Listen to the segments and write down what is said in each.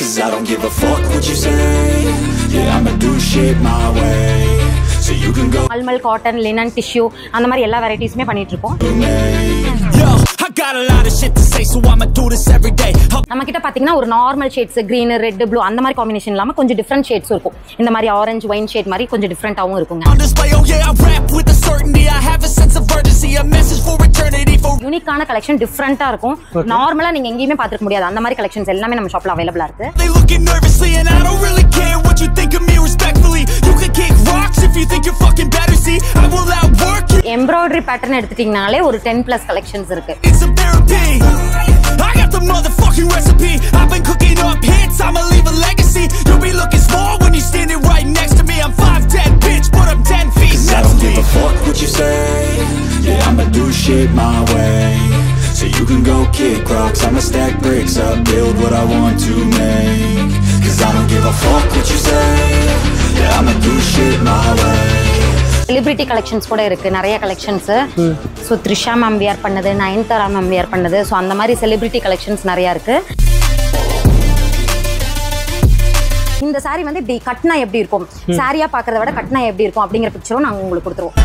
'Cause I don't give a fuck what you say. Yeah, I'ma do shit my way. So you can go Malmal cotton, linen, tissue அந்த மாதிரி எல்லா வெரைட்டிஸ்மே பண்ணிட்டு இருக்கோம். Yo, I got a lot of shit to say, so I'ma do this every day. நம்ம கிட்ட பாத்தீங்கன்னா ஒரு normal shades green, red, blue அந்த மாதிரி காம்பினேஷன் இல்லாம கொஞ்சம் டிஃபரண்ட் ஷேட்ஸ் இருக்கும். இந்த மாதிரி ஆரஞ்சு ஒயின் ஷேட் மாதிரி கொஞ்சம் டிஃபரண்டாவும் இருக்குங்க. On display, oh yeah, I rap with a certainty. I have a sense of urgency, a message for eternity. For யூனிக்கான கலெக்ஷன் டிஃபரண்டா இருக்கும். நார்மலா நீங்க எங்கேயுமே பாத்துக்க முடியாது அந்த மாதிரி கலெக்ஷன்ஸ் எல்லாமே நம்ம ஷாப்ல அவைலபிளா இருக்கு. they looking nervously and I don't really care what you think of me respectfully. You can kick rocks if you think you're fucking better. See, I will outwork you. Embroidery pattern எடுத்துட்டீங்கனாலே ஒரு 10+ collections இருக்கு. It's some therapy. I got the motherfucking recipe. I've been cooking up hits, I'ma leave a legacy. You'll be looking small when you're standing right next to me. I'm 5'10", bitch, but I'm 10 feet next to me. I don't give a fuck what you say. Yeah, I'ma do shit my way. So you can go kick rocks, I'ma stack bricks up, build what I want to make. 'Cause I don't give a fuck what you say. Yeah, I'ma do shit my way. Celebrity collections கூட இருக்கு நிறைய collections. So Trisha ma'am wear பண்ணது, Nayanthara ma'am wear பண்ணது, so அந்த மாதிரி celebrity collections நிறையா இருக்கு. இந்த சாரி வந்து இப்படி கட்னா எப்படி இருக்கும், சாரியா பார்க்கறத விட கட்னா எப்படி இருக்கும் அப்படிங்கிற பிக்சரும் நாங்கள் உங்களுக்கு கொடுத்துருவோம்.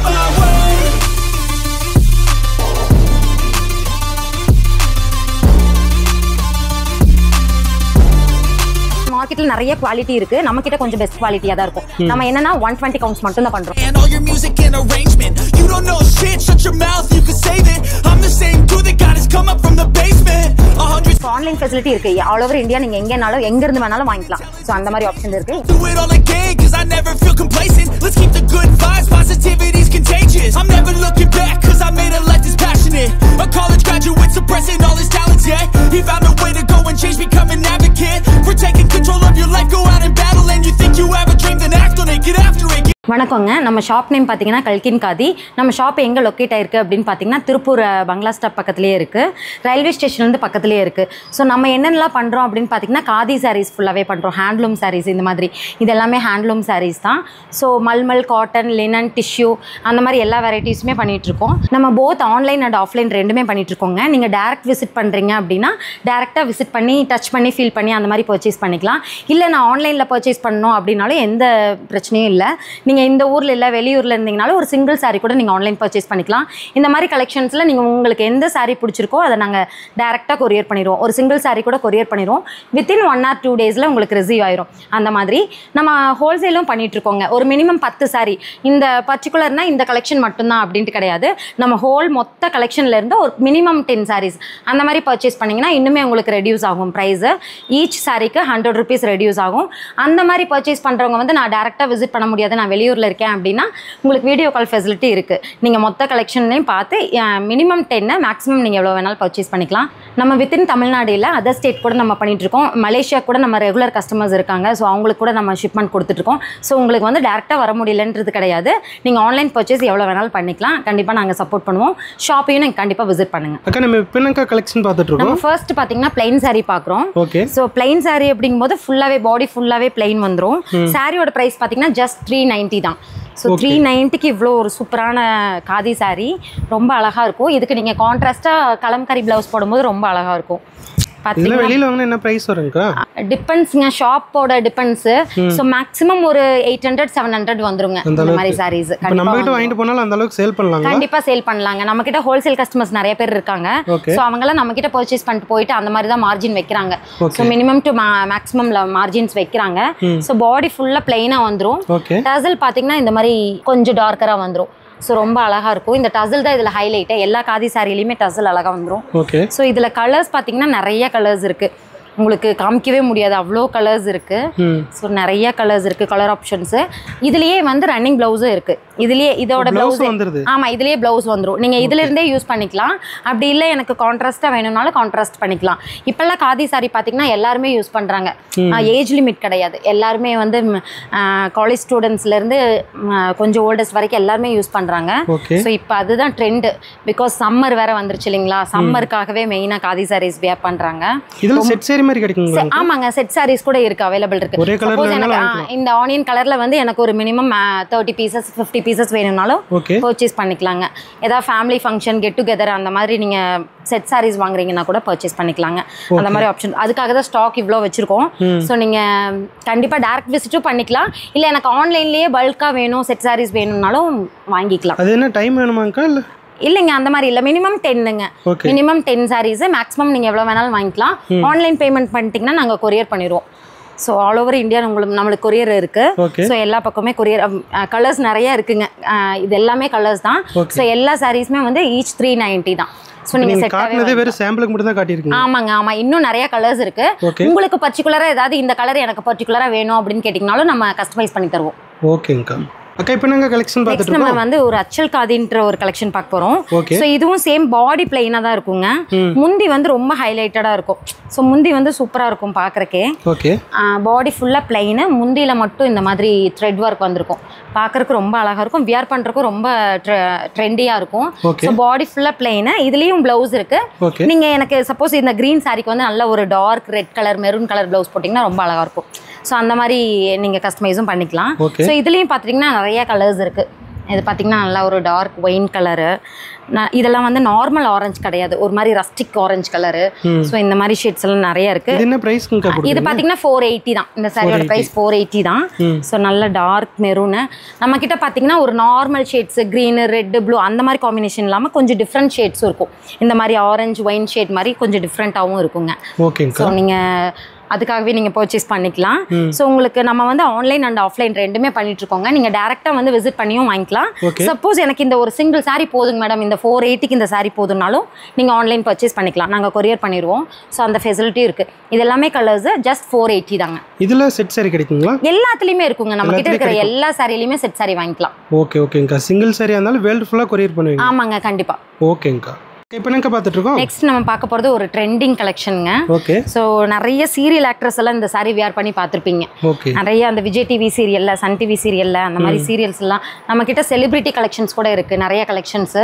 மார்க்கெட்ல நிறைய குவாலிட்டி இருக்கு, நம்ம கிட்ட கொஞ்சம் பெஸ்ட் குவாலிட்டியா தான் இருக்கும். நம்ம என்னன்னா 120 கவுண்ட்ஸ் மட்டும் தான் பண்றோம். And all your music and arrangement, you don't know shit, shut your mouth, you can save it. I'm the same dude that got his come up from the basement. 100 online facility இருக்கு, all over India நீங்க எங்கனாலும் எங்க இருந்து வேணாலும் வாங்கிக்கலாம். So அந்த மாதிரி option இருக்கு. do it all again, 'cause I never feel complacent. Let's keep the good vibes, positivity's contagious. I'm never looking back, 'cause I made a life that's passionate. A college graduate suppressing all his talents, yeah. He found a way to go and change, become an advocate. For taking control of your life, go out and battle. And you think you have a dream, then act on it, get after it. வணக்கங்க, நம்ம shop name பார்த்தீங்கன்னா கல்கின் காதி. நம்ம shop எங்கே locate ஆயிருக்கு அப்படின்னு பார்த்தீங்கன்னா திருப்பூர் பங்களா stop பக்கத்துலேயே இருக்குது, ரயில்வே ஸ்டேஷன்லேருந்து பக்கத்துலேயே இருக்குது. ஸோ நம்ம என்னென்னலாம் பண்ணுறோம் அப்படின்னு பார்த்தீங்கன்னா காதி சாரீஸ் ஃபுல்லாகவே பண்ணுறோம், ஹேண்ட்லூம் சாரீஸ் இந்த மாதிரி இது எல்லாமே ஹேண்ட்லூம் சாரீஸ் தான். So mulmul, cotton, linen, tissue அந்த மாதிரி எல்லா வெரைட்டிஸுமே பண்ணிகிட்ருக்கோம். நம்ம போத் ஆன்லைன் அண்ட் ஆஃப்லைன் ரெண்டுமே பண்ணிகிட்ருக்கோங்க. நீங்கள் டேரக்ட் விசிட் பண்ணுறீங்க அப்படின்னா டேரெக்டாக விசிட் பண்ணி டச் பண்ணி ஃபீல் பண்ணி அந்த மாதிரி பர்ச்சேஸ் பண்ணிக்கலாம். இல்லை நான் ஆன்லைனில் பர்ச்சேஸ் பண்ணணும் அப்படின்னாலும் எந்த பிரச்சனையும் இல்லை. நீங்கள் இந்த ஊரில் இல்லை வெளியூரில் இருந்தீங்கனாலும் ஒரு சிங்கிள் சாரீ கூட நீங்கள் ஆன்லைன் பர்ச்சேஸ் பண்ணிக்கலாம். இந்த மாதிரி கலெக்ஷன்ஸில் நீங்கள் உங்களுக்கு எந்த சாரீ பிடிச்சிருக்கோ அதை நாங்கள் டேரெக்டாக கொரியர் பண்ணிடுவோம். ஒரு சிங்கிள் சாரீ கூட கொரியர் பண்ணிடுவோம். வித்தின் 1 or 2 டேஸில் உங்களுக்கு ரிசீவ் ஆயிரும். அந்த மாதிரி நம்ம ஹோல்சேலும் பண்ணிகிட்ருக்கோங்க. ஒரு மினிமம் 10 சாரீ இந்த பர்டிகுலர்னால் இந்த கலெக்ஷன் மட்டும்தான் அப்படின்ட்டு கிடையாது. நம்ம ஹோல் மொத்த கலெக்ஷன்லேருந்து ஒரு மினிமம் 10 சாரீஸ் அந்த மாதிரி பர்ச்சேஸ் பண்ணிங்கன்னா இன்னுமே உங்களுக்கு ரெடியூஸ் ஆகும் ப்ரைஸு. ஈச் சாரீக்கு 100 rupees ரெடியூஸ் ஆகும். அந்த மாதிரி பர்ச்சேஸ் பண்ணுறவங்க வந்து நான் டேரெக்டாக விசிட் பண்ண முடியாது, நான் வெளியூரில் இருக்கேன் அப்படின்னா உங்களுக்கு வீடியோ கால் ஃபெசிலிட்டி இருக்குது. நீங்கள் மொத்த கலெக்ஷன்லையும் பார்த்து மினிமம் 10 மேக்ஸிமம் நீங்கள் எவ்வளோ வேணாலும் பர்ச்சேஸ் பண்ணிக்கலாம். நம்ம வித்தின் தமிழ்நாடு இல்லை அதர் ஸ்டேட் கூட நம்ம பண்ணிகிட்ருக்கோம். மலேசியா கூட நம்ம ரெகுலர் கஸ்டமர்ஸ் இருக்காங்க. ஸோ அவங்களுக்கு கூட நம்ம ஷிப்மெண்ட் கொடுத்துட்ருக்கோம். ஸோ உங்களுக்கு வந்து டேரெக்டாக வர முடியலன்றது கிடையாது. நீங்கள் ஆன்லைன் பர்ச்சேஸ் எவ்வளோ வேணாலும் பண்ணிக்கலாம். கண்டிப்பாக நாங்கள் சப்போர்ட் பண்ணுவோம். ஷாப்பையும் நீங்கள் கண்டிப்பாக விசிட் பண்ணுங்கள். அக்கா நம்ம பின்னக்கா கலெக்ஷன் பார்த்துட்ருக்கோம். நம்ம ஃபர்ஸ்ட் பார்த்தீங்கன்னா பிளைன் சாரீ பார்க்குறோம். ஓகே. ஸோ பிளைன் சாரீ அப்படிங்கும்போது ஃபுல்லாகவே பாடி ஃபுல்லாகவே பிளைன் வந்துடும். சாரியோட ப்ரைஸ் பார்த்தீங்கன்னா ஜஸ்ட் 390 தான். ஸோ 390க்கு இவ்வளோ ஒரு சூப்பரான காதி சாரீ ரொம்ப அழகாக இருக்கும். இதுக்கு நீங்கள் கான்ட்ராஸ்ட்டாக கலம்காரி ப்ளவுஸ் போடும்போது ரொம்ப அழகாக இருக்கும். வெளியில வாங்கினா என்ன பிரைஸ் வரும்க்கா? டிபெண்ட்ஸ்ங்க, ஷாப்போட டிபெண்ட்ஸ். ஸோ மேக்ஸிமம் ஒரு 800-700 வந்துருங்க இந்த மாதிரி சாரீஸ். நம்ம கிட்ட வாங்கிட்டு போனாலும் அந்த அளவுக்கு சேல் பண்ணலாம். கண்டிப்பா சேல் பண்ணலாங்க. நம்ம கிட்ட ஹோல்சேல் கஸ்டமர்ஸ் நிறைய பேர் இருக்காங்க. ஸோ அவங்களாம் நம்ம கிட்ட பர்ச்சேஸ் பண்ணிட்டு போயிட்டு அந்த மாதிரி தான் மார்ஜின் வைக்கிறாங்க. So minimum to maximum margins வைக்கிறாங்க. ஸோ பாடி ஃபுல்லா பிளைனா வந்துடும். டசல் பாத்தீங்கன்னா இந்த மாதிரி கொஞ்சம் டார்க்கரா வந்துடும். ஸோ ரொம்ப அழகாக இருக்கும். இந்த டசல் தான் இதில் ஹைலைட்டு. எல்லா காதி சாரிலையுமே டசல் அழகாக வந்துடும். ஸோ இதில் கலர்ஸ் பார்த்தீங்கன்னா நிறைய கலர்ஸ் இருக்குது. உங்களுக்கு காமிக்கவே முடியாது, அவ்வளோ கலர்ஸ் இருக்குது. ஸோ நிறைய கலர்ஸ் இருக்குது, கலர் ஆப்ஷன்ஸு. இதுலேயே வந்து ரன்னிங் ப்ளவுஸும் இருக்குது. இதுலேயே இதோட ப்ளவுஸ் வந்துடுது. ஆமாம், இதுலேயே ப்ளவுஸ் வந்துடும். நீங்கள் இதிலிருந்தே யூஸ் பண்ணிக்கலாம். அப்படி இல்லை எனக்கு கான்ட்ராஸ்ட்டாக வேணும்னாலும் கான்ட்ராஸ்ட் பண்ணிக்கலாம். இப்போல்லாம் காதி சாரி பார்த்தீங்கன்னா எல்லாருமே யூஸ் பண்ணுறாங்க. ஏஜ் லிமிட் கிடையாது. எல்லாருமே வந்து காலேஜ் ஸ்டூடெண்ட்ஸ்லேருந்து கொஞ்சம் ஓல்டஸ்ட் வரைக்கும் எல்லாருமே யூஸ் பண்ணுறாங்க. ஸோ இப்போ அதுதான் ட்ரெண்டு. பிகாஸ் சம்மர் வேறு வந்துருச்சு இல்லைங்களா? சம்மருக்காகவே மெயினாக காதி சாரீஸ் வியர் பண்ணுறாங்க. இதில் செட் சாரி மாதிரி கிடைக்குங்களா? ஆமாங்க, செட் சாரீஸ் கூட இருக்கு, அவைலபிள் இருக்கு. சப்போஸ் எனக்கு இந்த ஆனியன் கலர்ல வந்து எனக்கு ஒரு மினிமம் 30 பீசஸ் 50 பீசஸ் வேணும்னாலும் பர்ச்சேஸ் பண்ணிக்கலாங்க. ஏதாவது ஃபேமிலி ஃபங்க்ஷன் கெட் டுகெதர் அந்த மாதிரி நீங்க செட் சாரீஸ் வாங்குறீங்கன்னா கூட பர்ச்சேஸ் பண்ணிக்கலாங்க. அந்த மாதிரி ஆப்ஷன், அதுக்காக தான் ஸ்டாக் இவ்வளோ வச்சிருக்கோம். ஸோ நீங்க கண்டிப்பா டைரக்ட் விசிட்டும் பண்ணிக்கலாம், இல்ல எனக்கு ஆன்லைன்லயே பல்கா வேணும் செட் சாரீஸ் வேணும்னாலும் வாங்கிக்கலாம். அது என்ன டைம் வேணுமாக்கா? இல்ல இல்லைங்க, அந்த மாதிரி இல்லை. மினிமம் 10ங்க, மினிமம் 10 சாரீஸ், மேக்ஸிமம் நீங்கள் எவ்வளோ வேணாலும் வாங்கிக்கலாம். ஆன்லைன் பேமெண்ட் பண்ணிட்டீங்கன்னா நாங்கள் கொரியர் பண்ணிடுவோம். ஸோ ஆல் ஓவர் இந்தியா நம்மளுக்கு கொரியர் இருக்குது. ஸோ எல்லா பக்கமே கொரியர். கலர்ஸ் நிறைய இருக்குங்க, இது எல்லாமே கலர்ஸ் தான். ஸோ எல்லா சாரீஸுமே வந்து ஈச் 390 தான். ஸோ நீங்கள் செட் காட்டினதே வெறும் சாம்பிளுக்கு மட்டும் தான் காட்டியிருக்கீங்க. ஆமாங்க, ஆமாம், இன்னும் நிறைய கலர்ஸ் இருக்குது. உங்களுக்கு பர்டிகுலராக ஏதாவது இந்த கலர் எனக்கு பர்டிகுலராக வேணும் அப்படின்னு கேட்டிங்கனாலும் நம்ம கஸ்டமைஸ் பண்ணி தருவோம். ஓகேங்கக்கா. அக்கா இப்போ நாங்கள் கலெக்ஷன் பார்த்துட்டு நம்ம வந்து ஒரு அச்சல் காதின்ற ஒரு கலெக்ஷன் பார்க்க போகிறோம். ஸோ இதுவும் சேம் பாடி பிளைனாக தான் இருக்குங்க. முந்தி வந்து ரொம்ப ஹைலைட்டடாக இருக்கும். ஸோ முந்தி வந்து சூப்பராக இருக்கும் பார்க்குறக்கே. பாடி ஃபுல்லாக பிளைனு, முந்தியில் மட்டும் இந்த மாதிரி த்ரெட் ஒர்க் வந்திருக்கும். பார்க்குறக்கு ரொம்ப அழகாக இருக்கும், வியர் பண்ணுறக்கும் ரொம்ப ட்ரெண்டியாக இருக்கும். ஸோ பாடி ஃபுல்லாக பிளைனு, இதுலேயும் ப்ளவுஸ் இருக்குது. நீங்கள் எனக்கு சப்போஸ் இந்த க்ரீன் சாரிக்கு வந்து நல்ல ஒரு dark red colour maroon colour blouse போட்டிங்கன்னா ரொம்ப அழகாக இருக்கும். ஸோ அந்த மாதிரி நீங்கள் கஸ்டமைஸும் பண்ணிக்கலாம். ஸோ இதுலேயும் பார்த்தீங்கன்னா நிறைய கலர்ஸ் இருக்குது. இது பார்த்தீங்கன்னா நல்லா ஒரு டார்க் ஒயின் கலரு, இதெல்லாம் வந்து நார்மல் ஆரஞ்சு கிடையாது, ஒரு மாதிரி ரஸ்டிக் ஆரஞ்சு கலரு. ஸோ இந்த மாதிரி ஷேட்ஸ் எல்லாம் நிறைய இருக்கு. என்ன பிரைஸ்? இது பார்த்தீங்கன்னா 480 தான். இந்த சாரியோட பிரைஸ் 480 தான். ஸோ நல்ல டார்க் மெரூனு. நம்ம கிட்ட பார்த்தீங்கன்னா ஒரு normal shades green red blue அந்த மாதிரி காம்பினேஷன் இல்லாமல் கொஞ்சம் டிஃப்ரெண்ட் ஷேட்ஸும் இருக்கும். இந்த மாதிரி ஆரஞ்சு ஒயின் ஷேட் மாதிரி கொஞ்சம் டிஃப்ரெண்ட்டாகவும் இருக்குங்க. ஸோ நீங்கள் அதுக்காகவே நீங்கள் பர்ச்சேஸ் பண்ணிக்கலாம். ஸோ உங்களுக்கு நம்ம வந்து ஆன்லைன் அண்ட் ஆஃப்லைன் ரெண்டுமே பண்ணிட்டு இருக்கோங்க. நீங்கள் டேரெக்டாக வந்து விசிட் பண்ணியும் வாங்கிக்கலாம். சப்போஸ் எனக்கு இந்த ஒரு சிங்கிள் சாரி போதுங்க மேடம், இந்த 480க்கு இந்த சாரி போதுனாலும் நீங்கள் ஆன்லைன் பர்ச்சேஸ் பண்ணிக்கலாம், நாங்கள் கொரியர் பண்ணிடுவோம். ஸோ அந்த ஃபெசிலிட்டி இருக்குது. இது எல்லாமே கலர்ஸ் ஜஸ்ட் 480 தாங்க. இதில் செட் சாரி கிடைக்குங்களா? எல்லாத்துலேயுமே இருக்குங்க, நம்ம கிட்ட இருக்கிற எல்லா சாரிலையுமே செட் சாரி வாங்கிக்கலாம். ஓகேங்கக்கா. சிங்கிள் சாரியாக இருந்தாலும் வேர்ல்டு ஃபுல்லாக கொரியர் பண்ணுவீங்க? ஆமாங்க, கண்டிப்பாக. ஓகேங்கக்கா. இப்போ என்னக்கா பார்த்துட்டு இருக்கோம்? நெக்ஸ்ட் நம்ம பார்க்க போகிறது ஒரு ட்ரெண்டிங் கலெக்ஷனுங்க. ஸோ நிறைய சீரியல் ஆக்ட்ரஸ் எல்லாம் இந்த சாரி வியர் பண்ணி பார்த்துருப்பீங்க. நிறைய அந்த விஜய் டிவி சீரியல்ல, சன் டிவி சீரியல்ல, அந்த மாதிரி சீரியல்ஸ் எல்லாம் நம்ம கிட்ட செலிபிரிட்டி கலெக்ஷன்ஸ் கூட இருக்கு, நிறைய collections.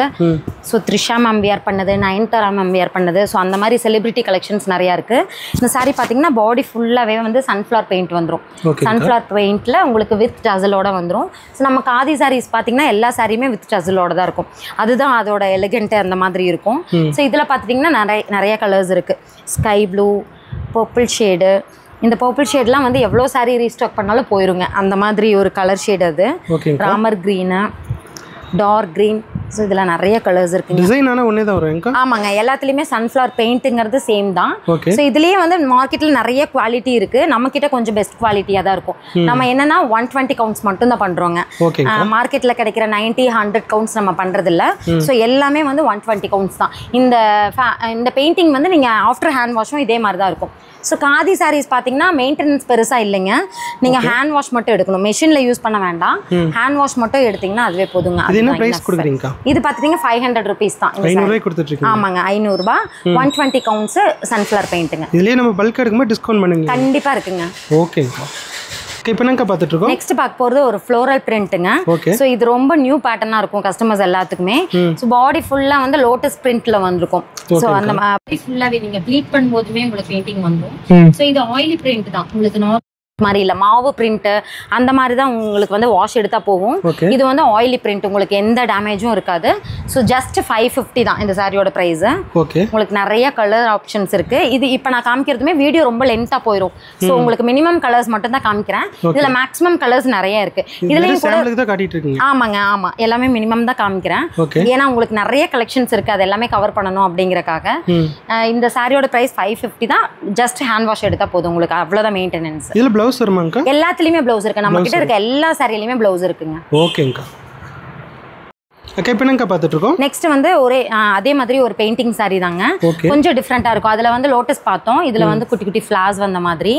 So Trisha ma'am wear பண்ணது, நயன்தாரா மேம் வியர் பண்ணது, ஸோ அந்த மாதிரி செலிபிரிட்டி கலெக்ஷன்ஸ் நிறையா இருக்கு. இந்த சாரி பார்த்தீங்கன்னா பாடி ஃபுல்லாகவே வந்து சன்ஃப்ளவர் பெயிண்ட் வந்துடும். சன்ஃப்ளவர் பெயிண்ட்ல உங்களுக்கு வித் டசலோட வந்துடும். ஸோ நம்ம காதி சாரீஸ் பார்த்தீங்கன்னா எல்லா சாரியுமே வித் டசலோட தான் இருக்கும். அதுதான் அதோட எலிகென்ட் அந்த மாதிரி இருக்கும். ஸோ இதில் பார்த்துட்டிங்கன்னா நிறைய கலர்ஸ் இருக்குது. Sky blue, purple shade. இந்த பர்பிள் ஷேட்லாம் வந்து எவ்வளோ சாரீ ரீஸ்டாக் பண்ணாலும் போயிருங்க, அந்த மாதிரி ஒரு கலர் ஷேட் அது. Ramar green, dark green. So இதில் நிறைய கலர்ஸ் இருக்குது. டிசைன் ஆனால் ஒன்றே தான் வரும்? ஆமாங்க, எல்லாத்துலேயுமே சன்ஃப்ளவர் பெயிண்ட்டுங்கிறது சேம் தான். ஸோ இதுலேயே வந்து மார்க்கெட்டில் நிறைய குவாலிட்டி இருக்குது, நம்மக்கிட்ட கொஞ்சம் பெஸ்ட் குவாலிட்டியாக தான் இருக்கும். நம்ம என்னென்னா 120 கவுண்ட்ஸ் மட்டும் தான் பண்ணுறோங்க. மார்க்கெட்டில் கிடைக்கிற 90, 100 கவுண்ட்ஸ் நம்ம பண்ணுறதில்ல. ஸோ எல்லாமே வந்து 120 கவுண்ட்ஸ் தான். இந்த பெயிண்டிங் வந்து நீங்கள் ஆஃப்டர் ஹேண்ட் வாஷும் இதே மாதிரி தான் இருக்கும். ஸோ காதி சாரீஸ் பார்த்தீங்கன்னா மெயின்டெனன்ஸ் பெருசாக இல்லைங்க, நீங்கள் ஹேண்ட் வாஷ் மட்டும் எடுக்கணும், மெஷினில் யூஸ் பண்ண வேண்டாம், ஹேண்ட் வாஷ் மட்டும் எடுத்தீங்கன்னா அதுவே போதுங்க. இது பார்த்தீங்கன்னா 500 rupees தான். 500 கொடுத்துட்ருக்கீங்க? ஆமாங்க, 500 ரூபாய். 120 கவுண்ட்ஸ் சன்ஃப்ளவர் பெயிண்ட்டுங்க. இதுலேயே நம்ம பல்க் எடுக்கும்போது டிஸ்கவுண்ட் பண்ணுங்க? கண்டிப்பாக இருக்குங்க. ஓகேங்க. இப்போ என்னக்கா பார்த்துட்டு இருக்கோம்? நெக்ஸ்ட் பார்க்க போகிறது ஒரு ஃப்ளோரல் பிரிண்ட்டுங்க. ஸோ இது ரொம்ப நியூ பேட்டர்னாக இருக்கும் கஸ்டமர்ஸ் எல்லாத்துக்குமே. ஸோ பாடி ஃபுல்லாக வந்து லோட்டஸ் பிரிண்ட்ல வந்திருக்கும். ஸோ அந்த மாதிரி ஃபுல்லாகவே நீங்கள் ப்ளீட் பண்ணும்போதுமே உங்களுக்கு பெயிண்டிங் வந்துடும். ஸோ இது ஆயிலி பிரிண்ட் தான், உங்களுக்கு மாதிரி இல்லை மாவு பிரிண்ட் அந்த மாதிரி தான் உங்களுக்கு வந்து வாஷ் எடுத்தால் போகும். இது வந்து ஆயிலி பிரிண்ட், உங்களுக்கு எந்த டேமேஜும் இருக்காது. ஸோ ஜஸ்ட் 550 தான் இந்த சாரியோட ப்ரைஸ். உங்களுக்கு நிறைய கலர் ஆப்ஷன்ஸ் இருக்கு. இது இப்போ நான் காமிக்கிறதுமே வீடியோ ரொம்ப லென்த்தாக போயிடும். ஸோ உங்களுக்கு மினிமம் கலர்ஸ் மட்டும் தான் காமிக்கிறேன். இதில் மேக்ஸிமம் கலர்ஸ் நிறைய இருக்கு. இதுலேயும் கூட ஆமாங்க, ஆமாம், எல்லாமே மினிமம் தான் காமிக்கிறேன். ஏன்னா உங்களுக்கு நிறைய கலெக்ஷன்ஸ் இருக்கு, அது எல்லாமே கவர் பண்ணணும் அப்படிங்கறக்காக. இந்த சாரியோட ப்ரைஸ் 550 தான். ஜஸ்ட் ஹேண்ட் வாஷ் எடுத்தால் போதும், உங்களுக்கு அவ்வளோதான் மெயின்டெனன்ஸ். எல்லாத்துலயுமே ப்ளவுஸ் இருக்கு, நம்ம கிட்ட இருக்க எல்லா சாரியிலுமே ப்ளவுஸ் இருக்குங்க. ஓகேங்கா. ஓகே, இப்போ என்னங்க பார்த்துட்டு இருக்கோம்? நெக்ஸ்ட் வந்து அதே மாதிரி ஒரு பெயிண்டிங் சாரி தாங்க, கொஞ்சம் டிஃப்ரெண்டா இருக்கும். அதுல வந்து லோட்டஸ் பார்த்தோம், இதுல வந்து குட்டி குட்டி ஃபிளார்ஸ் வந்த மாதிரி.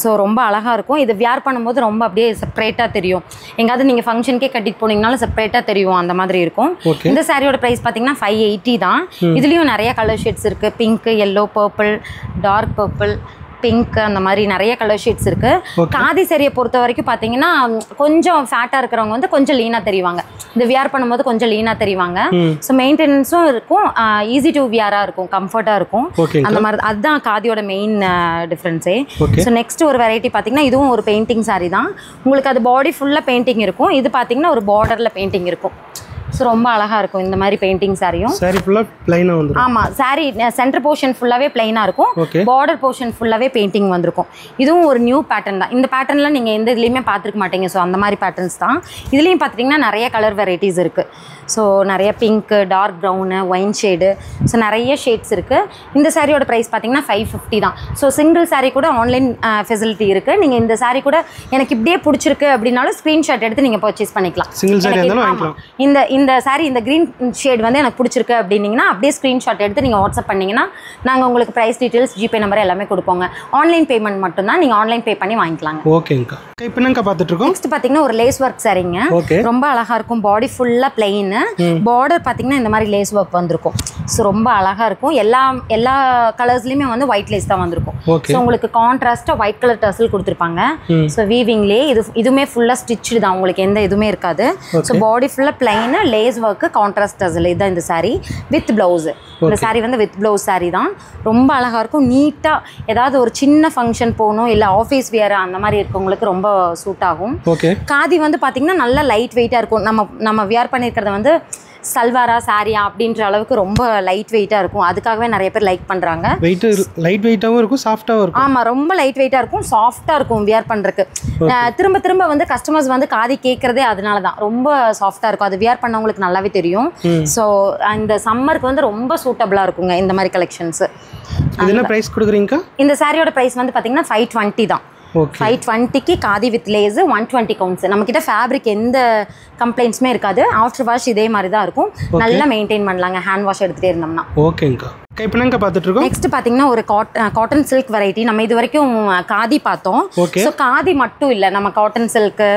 ஸோ ரொம்ப அழகா இருக்கும். இது வியர் பண்ணும்போது ரொம்ப அப்படியே செப்பரேட்டா தெரியும். எங்காவது நீங்க ஃபங்க்ஷனுக்கே கட்டிட்டு போனீங்கனாலும் செப்பரேட்டா தெரியும், அந்த மாதிரி இருக்கும். இந்த சாரியோட பிரைஸ் பாத்தீங்கன்னா 580 தான். இதுலயும் நிறைய கலர் ஷேட்ஸ் இருக்கு. Pink, yellow, purple, dark purple, pink அந்த மாதிரி நிறைய கலர் ஷேட்ஸ் இருக்கு. காதி சாரியை பொறுத்த வரைக்கும் பார்த்தீங்கன்னா கொஞ்சம் ஃபேட்டாக இருக்கிறவங்க வந்து கொஞ்சம் லீனாக தெரிவாங்க. இந்த வியர் பண்ணும்போது கொஞ்சம் லீனாக தெரிவாங்க. ஸோ மெயின்டெனன்ஸும் இருக்கும், ஈஸி டு வியராக இருக்கும், கம்ஃபர்ட்டாக இருக்கும். அந்த மாதிரி அதுதான் காதியோட மெயின் டிஃப்ரென்ஸே. ஸோ நெக்ஸ்ட் ஒரு வெரைட்டி பார்த்தீங்கன்னா இதுவும் ஒரு பெயிண்டிங் சாரி தான். உங்களுக்கு அது பாடி ஃபுல்லாக பெயிண்டிங் இருக்கும். இது பார்த்தீங்கன்னா ஒரு பார்டரில் பெயிண்டிங் இருக்கும். ஸோ ரொம்ப அழகாக இருக்கும் இந்த மாதிரி பெயிண்டிங் சாரியும். சாரி ஃபுல்லாக ப்ளைனாக வந்துடும். ஆமாம், சாரி சென்டர் போர்ஷன் ஃபுல்லாகவே ப்ளைனாக இருக்கும், பார்டர் போர்ஷன் ஃபுல்லாகவே பெயிண்டிங் வந்திருக்கும். இதுவும் ஒரு நியூ பேட்டர்ன் தான். இந்த பேட்டர்னில் நீங்கள் எந்த இதுலேயுமே பார்த்துருக்க மாட்டீங்க. ஸோ அந்த மாதிரி பேட்டர்ன்ஸ் தான். இதுலேயும் பார்த்துட்டிங்கன்னா நிறைய கலர் வெரைட்டிஸ் இருக்குது. ஸோ நிறைய pink, dark brown, wine shade, so நிறைய ஷேட்ஸ் இருக்குது. இந்த சாரியோட ப்ரைஸ் பார்த்தீங்கன்னா 550 தான். ஸோ சிங்கிள் சாரீ கூட ஆன்லைன் ஃபெசிலிட்டி இருக்குது. நீங்கள் இந்த சாரீ கூட எனக்கு இப்படியே பிடிச்சிருக்கு அப்படின்னாலும் ஸ்க்ரீன்ஷாட் எடுத்து நீங்கள் பர்ச்சேஸ் பண்ணிக்கலாம். இந்த சாரீ இந்த க்ரீன் ஷேட் வந்து எனக்கு பிடிச்சிருக்கு அப்படின்னீங்கன்னா அப்படியே ஸ்க்ரீன்ஷாட் எடுத்து நீங்கள் வாட்ஸ்அப் பண்ணிங்கன்னா நாங்கள் உங்களுக்கு ப்ரைஸ் டீட்டெயில்ஸ், ஜிபே நம்பர் எல்லாமே கொடுப்போங்க. ஆன்லைன் பேமெண்ட் மட்டும்தான், நீங்கள் ஆன்லைன் பே பண்ணி வாங்கிக்கலாங்க. ஓகேங்கக்கா. இப்போ என்னக்கா பார்த்துட்டு இருக்கோம்? நெக்ஸ்ட் பார்த்தீங்கன்னா ஒரு லேஸ் ஒர்க் சாரீங்க. ரொம்ப அழகாக இருக்கும். பாடி ஃபுல்லாக பிளெயின், பார்டர் பார்த்தீங்கன்னா இந்த மாதிரி லேஸ் ஒர்க் வந்திருக்கும். ஸோ ரொம்ப அழகாக இருக்கும். எல்லா கலர்ஸ்லையுமே வந்து ஒயிட் லேஸ் தான் வந்திருக்கும். ஸோ உங்களுக்கு கான்ட்ராஸ்ட்டாக ஒயிட் கலர் டர்சல் கொடுத்துருப்பாங்க. ஸோ வீவிங்லேயே இதுவுமே ஃபுல்லாக ஸ்டிச்சு தான், உங்களுக்கு எந்த இதுவுமே இருக்காது. ஸோ பாடி ஃபுல்லாக பிளைனு, லேஸ் ஒர்க்கு, கான்ட்ராஸ்ட் டர்சல், இதுதான் இந்த சாரீ வித் ப்ளவுஸு. இந்த சாரீ வந்து வித் ப்ளவுஸ் சாரீ தான். ரொம்ப அழகாக இருக்கும். நீட்டாக ஏதாவது ஒரு சின்ன ஃபங்க்ஷன் போகணும், இல்லை ஆஃபீஸ் வியர் அந்த மாதிரி இருக்கவங்களுக்கு ரொம்ப சூட் ஆகும். காதி வந்து பார்த்தீங்கன்னா நல்லா லைட் வெயிட்டாக இருக்கும். நம்ம வியர் பண்ணியிருக்கிறத வந்து சல்வாரா சாரியா அப்படின்ற அளவுக்கு ரொம்ப லைட் வெயிட்டாக இருக்கும். அதுக்காகவே நிறைய பேர் லைக் பண்ணுறாங்க. லைட் வெயிட்டாகவும் இருக்கும், சாஃப்டாகவும் இருக்கும். ஆமாம், ரொம்ப லைட் வெயிட்டாக இருக்கும், சாஃப்டாக இருக்கும் வியர் பண்ணுறதுக்கு. திரும்ப திரும்ப வந்து கஸ்டமர்ஸ் வந்து காதி கேட்குறதே அதனால தான். ரொம்ப சாஃப்டாக இருக்கும். அது வியர் பண்ணவங்களுக்கு நல்லாவே தெரியும். ஸோ இந்த சம்மருக்கு வந்து ரொம்ப சூட்டபிளாக இருக்குங்க இந்த மாதிரி கலெக்ஷன்ஸு. என்ன ப்ரைஸ் கொடுக்குறீங்கக்கா? இந்த சாரியோட ப்ரைஸ் வந்து பார்த்தீங்கன்னா 520 தான். 520க்கு காதி வித் லேஸ், 120 கவுண்ட்ஸ். நம்மக்கிட்ட ஃபேப்ரிக் எந்த கம்ப்ளைண்ட்ஸுமே இருக்காது. ஆஃப்டர் வாஷ் இதே மாதிரி தான் இருக்கும். நல்லா மெயின்டைன் பண்ணலாங்க ஹேண்ட் வாஷ் எடுத்துகிட்டே இருந்தோம்னா. ஓகேங்கக்கா. இப்போ என்னங்க பார்த்துட்டு இருக்கோம்? நெக்ஸ்ட் பார்த்தீங்கன்னா ஒரு காட்டன் சில்க் வெரைட்டி. நம்ம இது வரைக்கும் காதி பார்த்தோம். ஸோ காதி மட்டும் இல்லை, நம்ம காட்டன் சில்க்கு,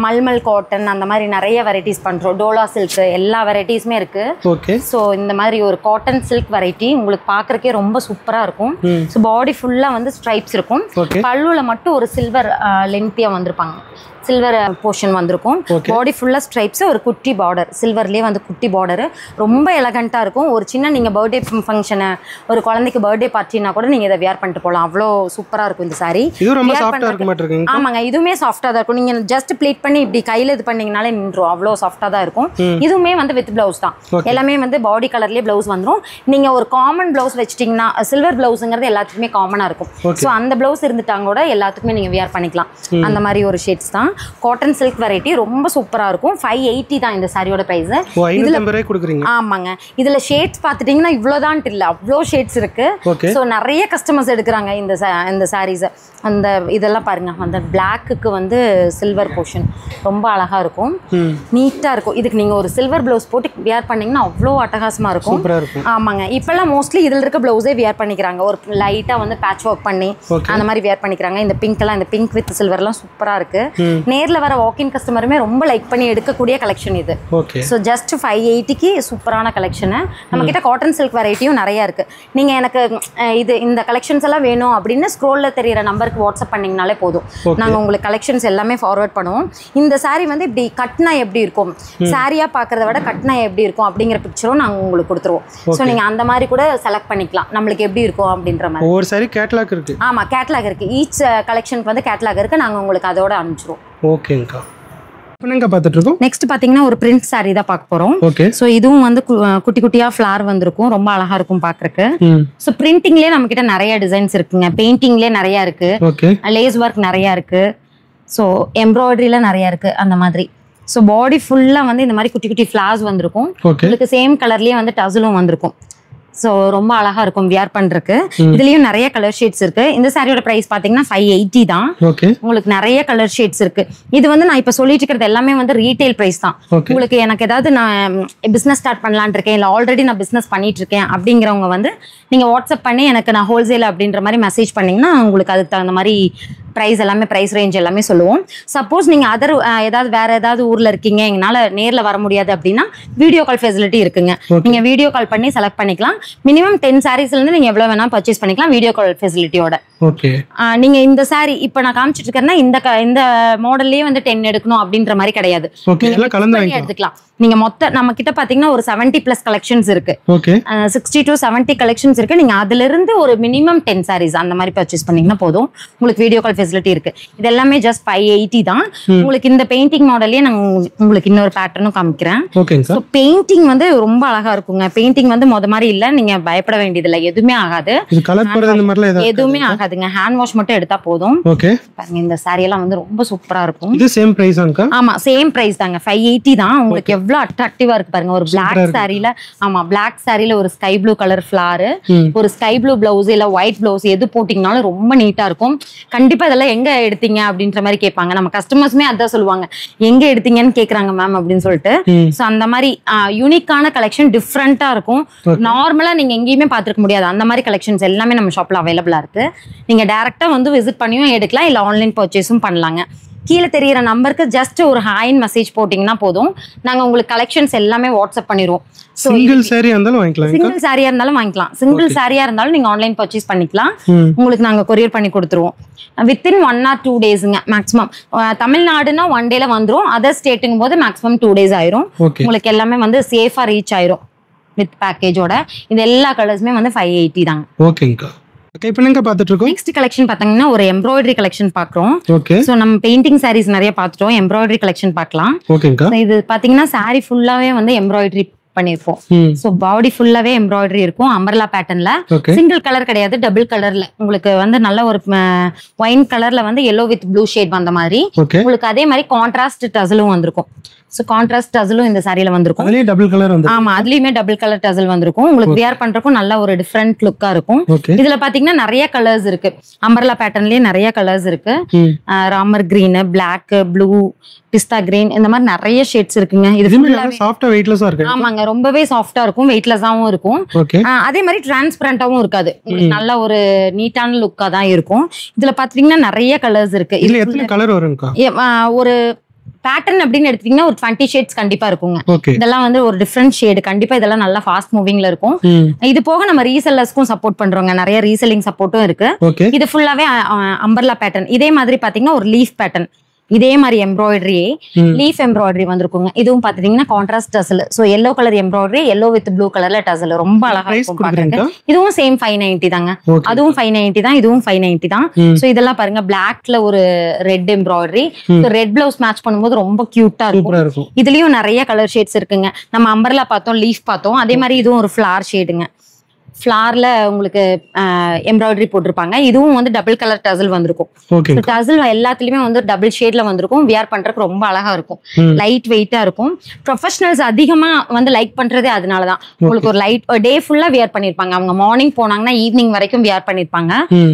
மல்மல் காட்டன், அந்த மாதிரி நிறைய வெரைட்டிஸ் பண்ணுறோம். டோலா சில்க்கு, எல்லா வெரைட்டிஸுமே இருக்குது. ஸோ இந்த மாதிரி ஒரு காட்டன் சில்க் வெரைட்டி உங்களுக்கு பார்க்குறக்கே ரொம்ப சூப்பராக இருக்கும். ஸோ பாடி ஃபுல்லாக வந்து ஸ்ட்ரைப்ஸ் இருக்கும். பல்லுவில் மட்டும் ஒரு சில்வர் லென்த்தியாக வந்திருப்பாங்க, சில்வர் போர்ஷன் வந்திருக்கும். பாடி ஃபுல்லாக ஸ்ட்ரைப்ஸ், ஒரு குட்டி பார்டர், சில்வர்லேயே வந்து குட்டி பார்டரு. ரொம்ப எலகண்ட்டாக இருக்கும். ஒரு சின்ன நீங்கள் பர்த்டே ஃபங்க்ஷனு, ஒரு குழந்தைக்கு பர்த்டே பார்ட்டினா கூட நீங்கள் இதை வியர் பண்ணிட்டு போகலாம். அவ்வளோ சூப்பராக இருக்கும் இந்த சாரி. ஆமாங்க, இதுவுமே சாஃப்டாக தான் இருக்கும். நீங்கள் ஜஸ்ட் ப்ளீட் பண்ணி இப்படி கையில் இது பண்ணிங்கனாலே நின்றும். அவ்வளோ சாஃப்டாக தான் இருக்கும். இதுவுமே வந்து வித் ப்ளவுஸ் தான். எல்லாமே வந்து பாடி கலர்லேயே ப்ளவுஸ் வந்துடும். நீங்கள் ஒரு காமன் ப்ளவுஸ் வச்சிட்டிங்கன்னா, சில்வர் ப்ளவுஸுங்கிறது எல்லாத்துக்குமே காமனாக இருக்கும். ஸோ அந்த ப்ளவுஸ் இருந்துட்டாங்க கூட எல்லாத்துக்குமே நீங்கள் வியர் பண்ணிக்கலாம். அந்த மாதிரி ஒரு ஷேட்ஸ் தான். காட்டன் சில்க் வெரைட்டி ரொம்ப சூப்பரா இருக்கும். 580 தான் இந்த சாரியோட பிரைஸ். இதுல நம்பரே கொடுக்குறீங்க? ஆமாங்க. இதுல ஷேட்ஸ் பார்த்துட்டீங்கன்னா இவ்வளோதான் இல்ல, அவ்வளோ ஷேட்ஸ் இருக்கு. ஸோ நிறைய கஸ்டமர்ஸ் எடுக்கிறாங்க இந்த சாரீஸ். அந்த இதெல்லாம் பாருங்க, அந்த பிளாக்குக்கு வந்து சில்வர் போர்ஷன் ரொம்ப அழகா இருக்கும், நீட்டா இருக்கும். இதுக்கு நீங்க ஒரு சில்வர் பிளவுஸ் போட்டு வியர் பண்ணீங்கன்னா அவ்வளோ அட்டகாசமா இருக்கும். ஆமாங்க. இப்பெல்லாம் மோஸ்ட்லி இதுல இருக்க பிளவுஸே வியர் பண்ணிக்கிறாங்க. ஒரு லைட்டா வந்து பேட்ச் ஒர்க் பண்ணி அந்த மாதிரி வியர் பண்ணிக்கிறாங்க. இந்த பிங்க் எல்லாம், இந்த பிங்க் வித் சில்வர்லாம் சூப்பரா இருக்கு. நேர்ல வர வாக்கின் கஸ்டமருமே ரொம்ப லைக் பண்ணி எடுக்கக்கூடிய கலெக்ஷன் இது. ஸோ ஜஸ்ட் 580க்கு சூப்பரான கலெக்ஷனு. நம்ம கிட்ட காட்டன் சில்க் வெரைட்டியும் நிறைய இருக்கு. நீங்க எனக்கு இந்த கலெக்ஷன்ஸ் எல்லாம் வேணும் அப்படின்னு ஸ்க்ரோல்ல தெரியிற நம்பருக்கு வாட்ஸ்அப் பண்ணீங்கனாலே போதும். நாங்க உங்களுக்கு கலெக்ஷன்ஸ் எல்லாமே ஃபார்வர்ட் பண்ணுவோம். இந்த சாரி வந்து இப்படி கட்னா எப்படி இருக்கும், சாரியா பாக்குறத விட கட்னா எப்படி இருக்கும் அப்படிங்கிற பிக்சரும் நாங்க உங்களுக்கு கொடுத்துருவோம். ஸோ நீங்க அந்த மாதிரி கூட செலக்ட் பண்ணிக்கலாம், நம்மளுக்கு எப்படி இருக்கும் அப்படின்ற மாதிரி. ஒவ்வொரு சாரி கேட்டலாக் இருக்கு. ஆமா, கேட்டலாக் இருக்கு. ஈச் கலெக்ஷனுக்கு வந்து கேட்டலாக் இருக்கு. நாங்க உங்களுக்கு அதோட அனுப்பிச்சிருவோம். ஓகேங்கா. என்னங்க பார்த்துட்டு இருக்கோம்? நெக்ஸ்ட் பாத்தீங்கன்னா ஒரு பிரிண்ட் சாரி தான் பார்க்க போறோம். சோ இதுவும் வந்து குட்டி குட்டியா ஃபிளார் வந்திருக்கும், ரொம்ப அழகா இருக்கும் பாக்குறதுக்கு. சோ பிரிண்டிங்லயே நம்ம கிட்ட நிறைய டிசைன்ஸ் இருக்குங்க. பெயிண்டிங்லயே நிறைய இருக்கு, லேஸ் ஒர்க் நிறைய இருக்கு, சோ எம்ப்ராய்டரியில நிறைய இருக்கு அந்த மாதிரி. சோ பாடி ஃபுல்லா வந்து இந்த மாதிரி குட்டி குட்டி ஃபிளார்ஸ் வந்திருக்கும். உங்களுக்கு சேம் கலர்லயே வந்து டசலும் வந்திருக்கும். ஸோ ரொம்ப அழகா இருக்கும் வியர் பண்றதுக்கு. இதுலயும் நிறைய கலர் ஷேட்ஸ் இருக்கு. இந்த சாரியோட பிரைஸ் பாத்தீங்கன்னா 580 தான். உங்களுக்கு நிறைய கலர் ஷேட்ஸ் இருக்கு. இது வந்து நான் இப்ப சொல்லிட்டு இருக்கிறது எல்லாமே வந்து ரீட்டைல் பிரைஸ் தான். உங்களுக்கு எனக்கு ஏதாவது நான் பிசினஸ் ஸ்டார்ட் பண்ணலான் இருக்கேன், இல்ல ஆல்ரெடி நான் பிசினஸ் பண்ணிட்டு இருக்கேன் அப்படிங்கிறவங்க வந்து நீங்க வாட்ஸ்அப் பண்ணி எனக்கு நான் ஹோல்சேல் அப்படின்ற மாதிரி மெசேஜ் பண்ணீங்கன்னா உங்களுக்கு அதுக்கு தகுந்த மாதிரி பிரைஸ் எல்லாமே, பிரைஸ் ரேஞ்ச் எல்லாமே சொல்லுவோம். சப்போஸ் நீங்க ஏதாவது வேற ஏதாவது ஊர்ல இருக்கீங்க, எங்களால நேர்ல வர முடியாது அப்படின்னா வீடியோ கால் ஃபெசிலிட்டி இருக்குங்க. நீங்க வீடியோ கால் பண்ணி செலக்ட் பண்ணிக்கலாம். மினிமம் 10 சாரீஸ்ல இருந்து நீங்க எவ்வளவு வேணா பர்ச்சேஸ் பண்ணிக்கலாம் வீடியோ கால் ஃபெசிலிட்டியோட. ஓகே நீங்க இந்த saree இப்போ நான் காமிச்சிட்டு இருக்கேன்னா இந்த மாடல்லயே வந்து 10 எடுக்கணும் அப்படின்ற மாதிரி கிடையாது. ஓகே எல்லாம் கலந்து எடுத்துக்கலாம். நீங்க மொத்த நம்ம கிட்ட பாத்தீங்கன்னா ஒரு 70+ கலெக்ஷன்ஸ் இருக்கு. ஓகே 60 to 70 கலெக்ஷன்ஸ் இருக்கு. நீங்க அதுல இருந்து ஒரு மினிமம் 10 sarees அந்த மாதிரி பர்ச்சேஸ் பண்ணீங்கன்னா போதும். உங்களுக்கு வீடியோ கால் ஃபெசிலிட்டி இருக்கு. இது எல்லாமே ஜஸ்ட் 580 தான். உங்களுக்கு இந்த பெயிண்டிங் மாடல்லயே நான் உங்களுக்கு இன்னொரு பேட்டர்னும் காமிக்கிறேன். ஓகேங்க சோ பெயிண்டிங் வந்து ரொம்ப அழகா இருக்குங்க. பெயிண்டிங் வந்து மொத மாதிரி இல்ல, நீங்க பயப்பட வேண்டியது இல்ல, எதுவுமே ஆகாது. இது கலர் போறது அந்த மாதிரிலாம் எதுவுமே ஆகாதுங்க. ஹேண்ட் வாஷ் மட்டும் எடுத்தா போதும். ஓகே பாருங்க இந்த saree எல்லாம் வந்து ரொம்ப சூப்பரா இருக்கும். இது சேம் பிரைஸ் ஆன்க்கா? ஆமா சேம் பிரைஸ் தாங்க. 580 தான். உங்களுக்கு எவ்வளவு அட்ராக்டிவா இருக்கு பாருங்க. ஒரு Black சாரில Black சாரில ஒரு ஸ்கை ப்ளூ கலர் ஃபிளவர், ஒரு ஸ்கை ப்ளூ பிளவுஸ் இல்ல ஒயிட் பிளவுஸ் எது போட்டீங்கனாலும் ரொம்ப நீட்டா இருக்கும். கண்டிப்பா இதெல்லாம் எங்க எடுத்தீங்க அப்படின்ற மாதிரி கேட்பாங்க. நம்ம கஸ்டமர்ஸ்மே அதான் சொல்லுவாங்க, எங்க எடுத்தீங்கன்னு கேக்குறாங்க மேம் அப்படின்னு சொல்லிட்டு. சோ அந்த மாதிரி யூனிக்கான கலெக்ஷன் டிஃப்ரெண்டா இருக்கும். நார்மலா நீங்க எங்கேயுமே பாத்துக்க முடியாது அந்த மாதிரி கலெக்ஷன்ஸ் எல்லாமே நம்ம ஷாப்ல அவைலபிளா இருக்கு. நீங்க டைரக்டா வந்து விசிட் பண்ணியும் எடுக்கலாம், இல்ல ஆன்லைன் பர்ச்சேஸும் பண்ணலாங்க. கீழே தெரியிற நம்பருக்கு ஜஸ்ட் ஒரு ஹாய்னு மெசேஜ் போட்டிங்கன்னா போதும், நாங்கள் உங்களுக்கு கலெக்ஷன்ஸ் எல்லாமே வாட்ஸ்அப் பண்ணிடுவோம். சிங்கிள் சாரியா இருந்தாலும் வாங்கிக்கலாம். சிங்கிள் சாரியா இருந்தாலும் வாங்கிக்கலாம். சிங்கிள் சாரியா இருந்தாலும் நீங்க ஆன்லைன் பர்ச்சேஸ் பண்ணிக்கலாம். உங்களுக்கு நாங்க கொரியர் பண்ணி கொடுத்துருவோம். வித்தின் 1 or 2 டேஸ்ங்க மேக்ஸிமம். தமிழ்நாடுனா 1 டேல வந்துரும். அதர் ஸ்டேட்டுங்கும் போது மேக்ஸிமம் 2 days ஆயிரும். உங்களுக்கு எல்லாமே வந்து சேஃபா ரீச் ஆயிரும் வித் பேக்கேஜோட. இது எல்லா கலர்ஸுமே வந்து 580 தாங்க. ஓகேங்கா. ஓகே இப்போ என்னங்க பார்த்துட்டு இருக்கோம்? நெக்ஸ்ட் கலெக்ஷன் பார்த்தீங்கன்னா ஒரு எம்ப்ராய்டரி கலெக்ஷன் பார்க்குறோம். ஓகே ஸோ நம்ம பெயிண்டிங் சாரீஸ் நிறைய பார்த்துட்டோம். எம்ப்ராய்டரி கலெக்ஷன் பார்க்கலாம். ஓகேங்கா. இது பார்த்தீங்கன்னா சாரீ ஃபுல்லாவே வந்து எம்ப்ராய்டரி பண்ணிருப்போம். சோ பாடி ஃபுல்லாவே எம்ப்ராய்டரி இருக்கும். அம்பர்லா பேட்டர்ன்ல சிங்கிள் கலர் கிடையாது, டபுள் கலர்ல உங்களுக்கு வந்து நல்ல ஒரு ஒயின் கலர்ல வந்து yellow வித் ப்ளூ ஷேட் வந்த மாதிரி உங்களுக்கு அதே மாதிரி கான்ட்ராஸ்ட் டசலும் வந்திருக்கும். சோ கான்ட்ராஸ்ட் டசலும் இந்த சாரியில வந்திருக்கும். அதுலயே டபுள் கலர் வந்து ஆமா அதுலயுமே டபுள் கலர் டசல் வந்திருக்கும். உங்களுக்கு வியர் பண்றதுக்கும் நல்ல ஒரு டிஃபரெண்ட் லுக்கா இருக்கும். இதுல பாத்தீங்கன்னா நிறைய கலர்ஸ் இருக்கு. அம்பர்லா பேட்டர்ன்லயே நிறைய கலர்ஸ் இருக்கு. ராமர் கிரீன், பிளாக், ப்ளூ, பிஸ்தா கிரீன், இந்த மாதிரி நிறைய ஷேட்ஸ் இருக்குங்க. இது சாஃப்ட்டா வெயிட்லெஸ்ஸா இருக்கு. ஆமாங்க ரொம்பவே சாஃப்ட்டா இருக்கும், வெயிட்லெஸ்ஸாவும் இருக்கும். அதே மாதிரி டிரான்ஸ்பரண்டாவும் இருக்காது. நல்ல ஒரு நீட்டான லுக்கா தான் இருக்கும். இதுல பாத்தீங்கன்னா நிறைய கலர்ஸ் இருக்கு. இதுல எத்தனை கலர் வரும்க்கா? ஒரு பேட்டர்ன் அப்படின்னு எடுத்தீங்கன்னா ஒரு 20 ஷேட்ஸ் கண்டிப்பா இருக்குங்க. இதெல்லாம் வந்து ஒரு டிஃப்ரெண்ட் ஷேடு. கண்டிப்பா இதெல்லாம் நல்லா ஃபாஸ்ட் மூவிங்ல இருக்கும். இது போக நம்ம ரீசெல்லர்ஸ்க்கும் சப்போர்ட் பண்றோங்க. நிறைய ரீசெல்லிங் சப்போர்ட்டும் இருக்கு. இது ஃபுல்லாவே அம்பர்லா பேட்டர்ன். இதே மாதிரி பாத்தீங்கன்னா ஒரு லீஃப் பேட்டர்ன், இதே மாதிரி எம்ப்ராய்டரி லீஃப் எம்ப்ராய்டரி வந்திருக்குங்க. இதுவும் பாத்தீங்கன்னா contrast tassel. So yellow colour embroidery, yellow with blue கலர்ல டசல் ரொம்ப அழகா இருக்கும் பாக்குறதுக்கு. இதுவும் சேம் 590 தாங்க. அதுவும் 590 தான், இதுவும் 590 தான். சோ இதெல்லாம் பாருங்க பிளாக்ல ஒரு red embroidery. So red blouse match பண்ணும்போது ரொம்ப கியூட்டா இருக்கும். இதுலயும் நிறைய கலர் ஷேட்ஸ் இருக்குங்க. நம்ம அம்பர்லா பார்த்தோம், லீஃப் பார்த்தோம். அதே மாதிரி இதுவும் ஒரு ஃபிளார் ஷேடுங்க. ஃபிளார்ல உங்களுக்கு எம்ப்ராய்டரி போட்டிருப்பாங்க. இதுவும் வந்து டபுள் கலர் டசல் வந்திருக்கும். டசல் எல்லாத்துலயுமே வந்து டபுள் ஷேட்ல வந்திருக்கும். வியர் பண்றதுக்கு ரொம்ப அழகா இருக்கும். லைட் வெயிட்டா இருக்கும். ப்ரொஃபஷனல்ஸ் அதிகமா வந்து லைக் பண்றதே அதனாலதான். உங்களுக்கு ஒரு லைட் டே ஃபுல்லா வியர் பண்ணிருப்பாங்க. அவங்க மார்னிங் போனாங்கன்னா ஈவினிங் வரைக்கும் வியர் பண்ணிருப்பாங்க.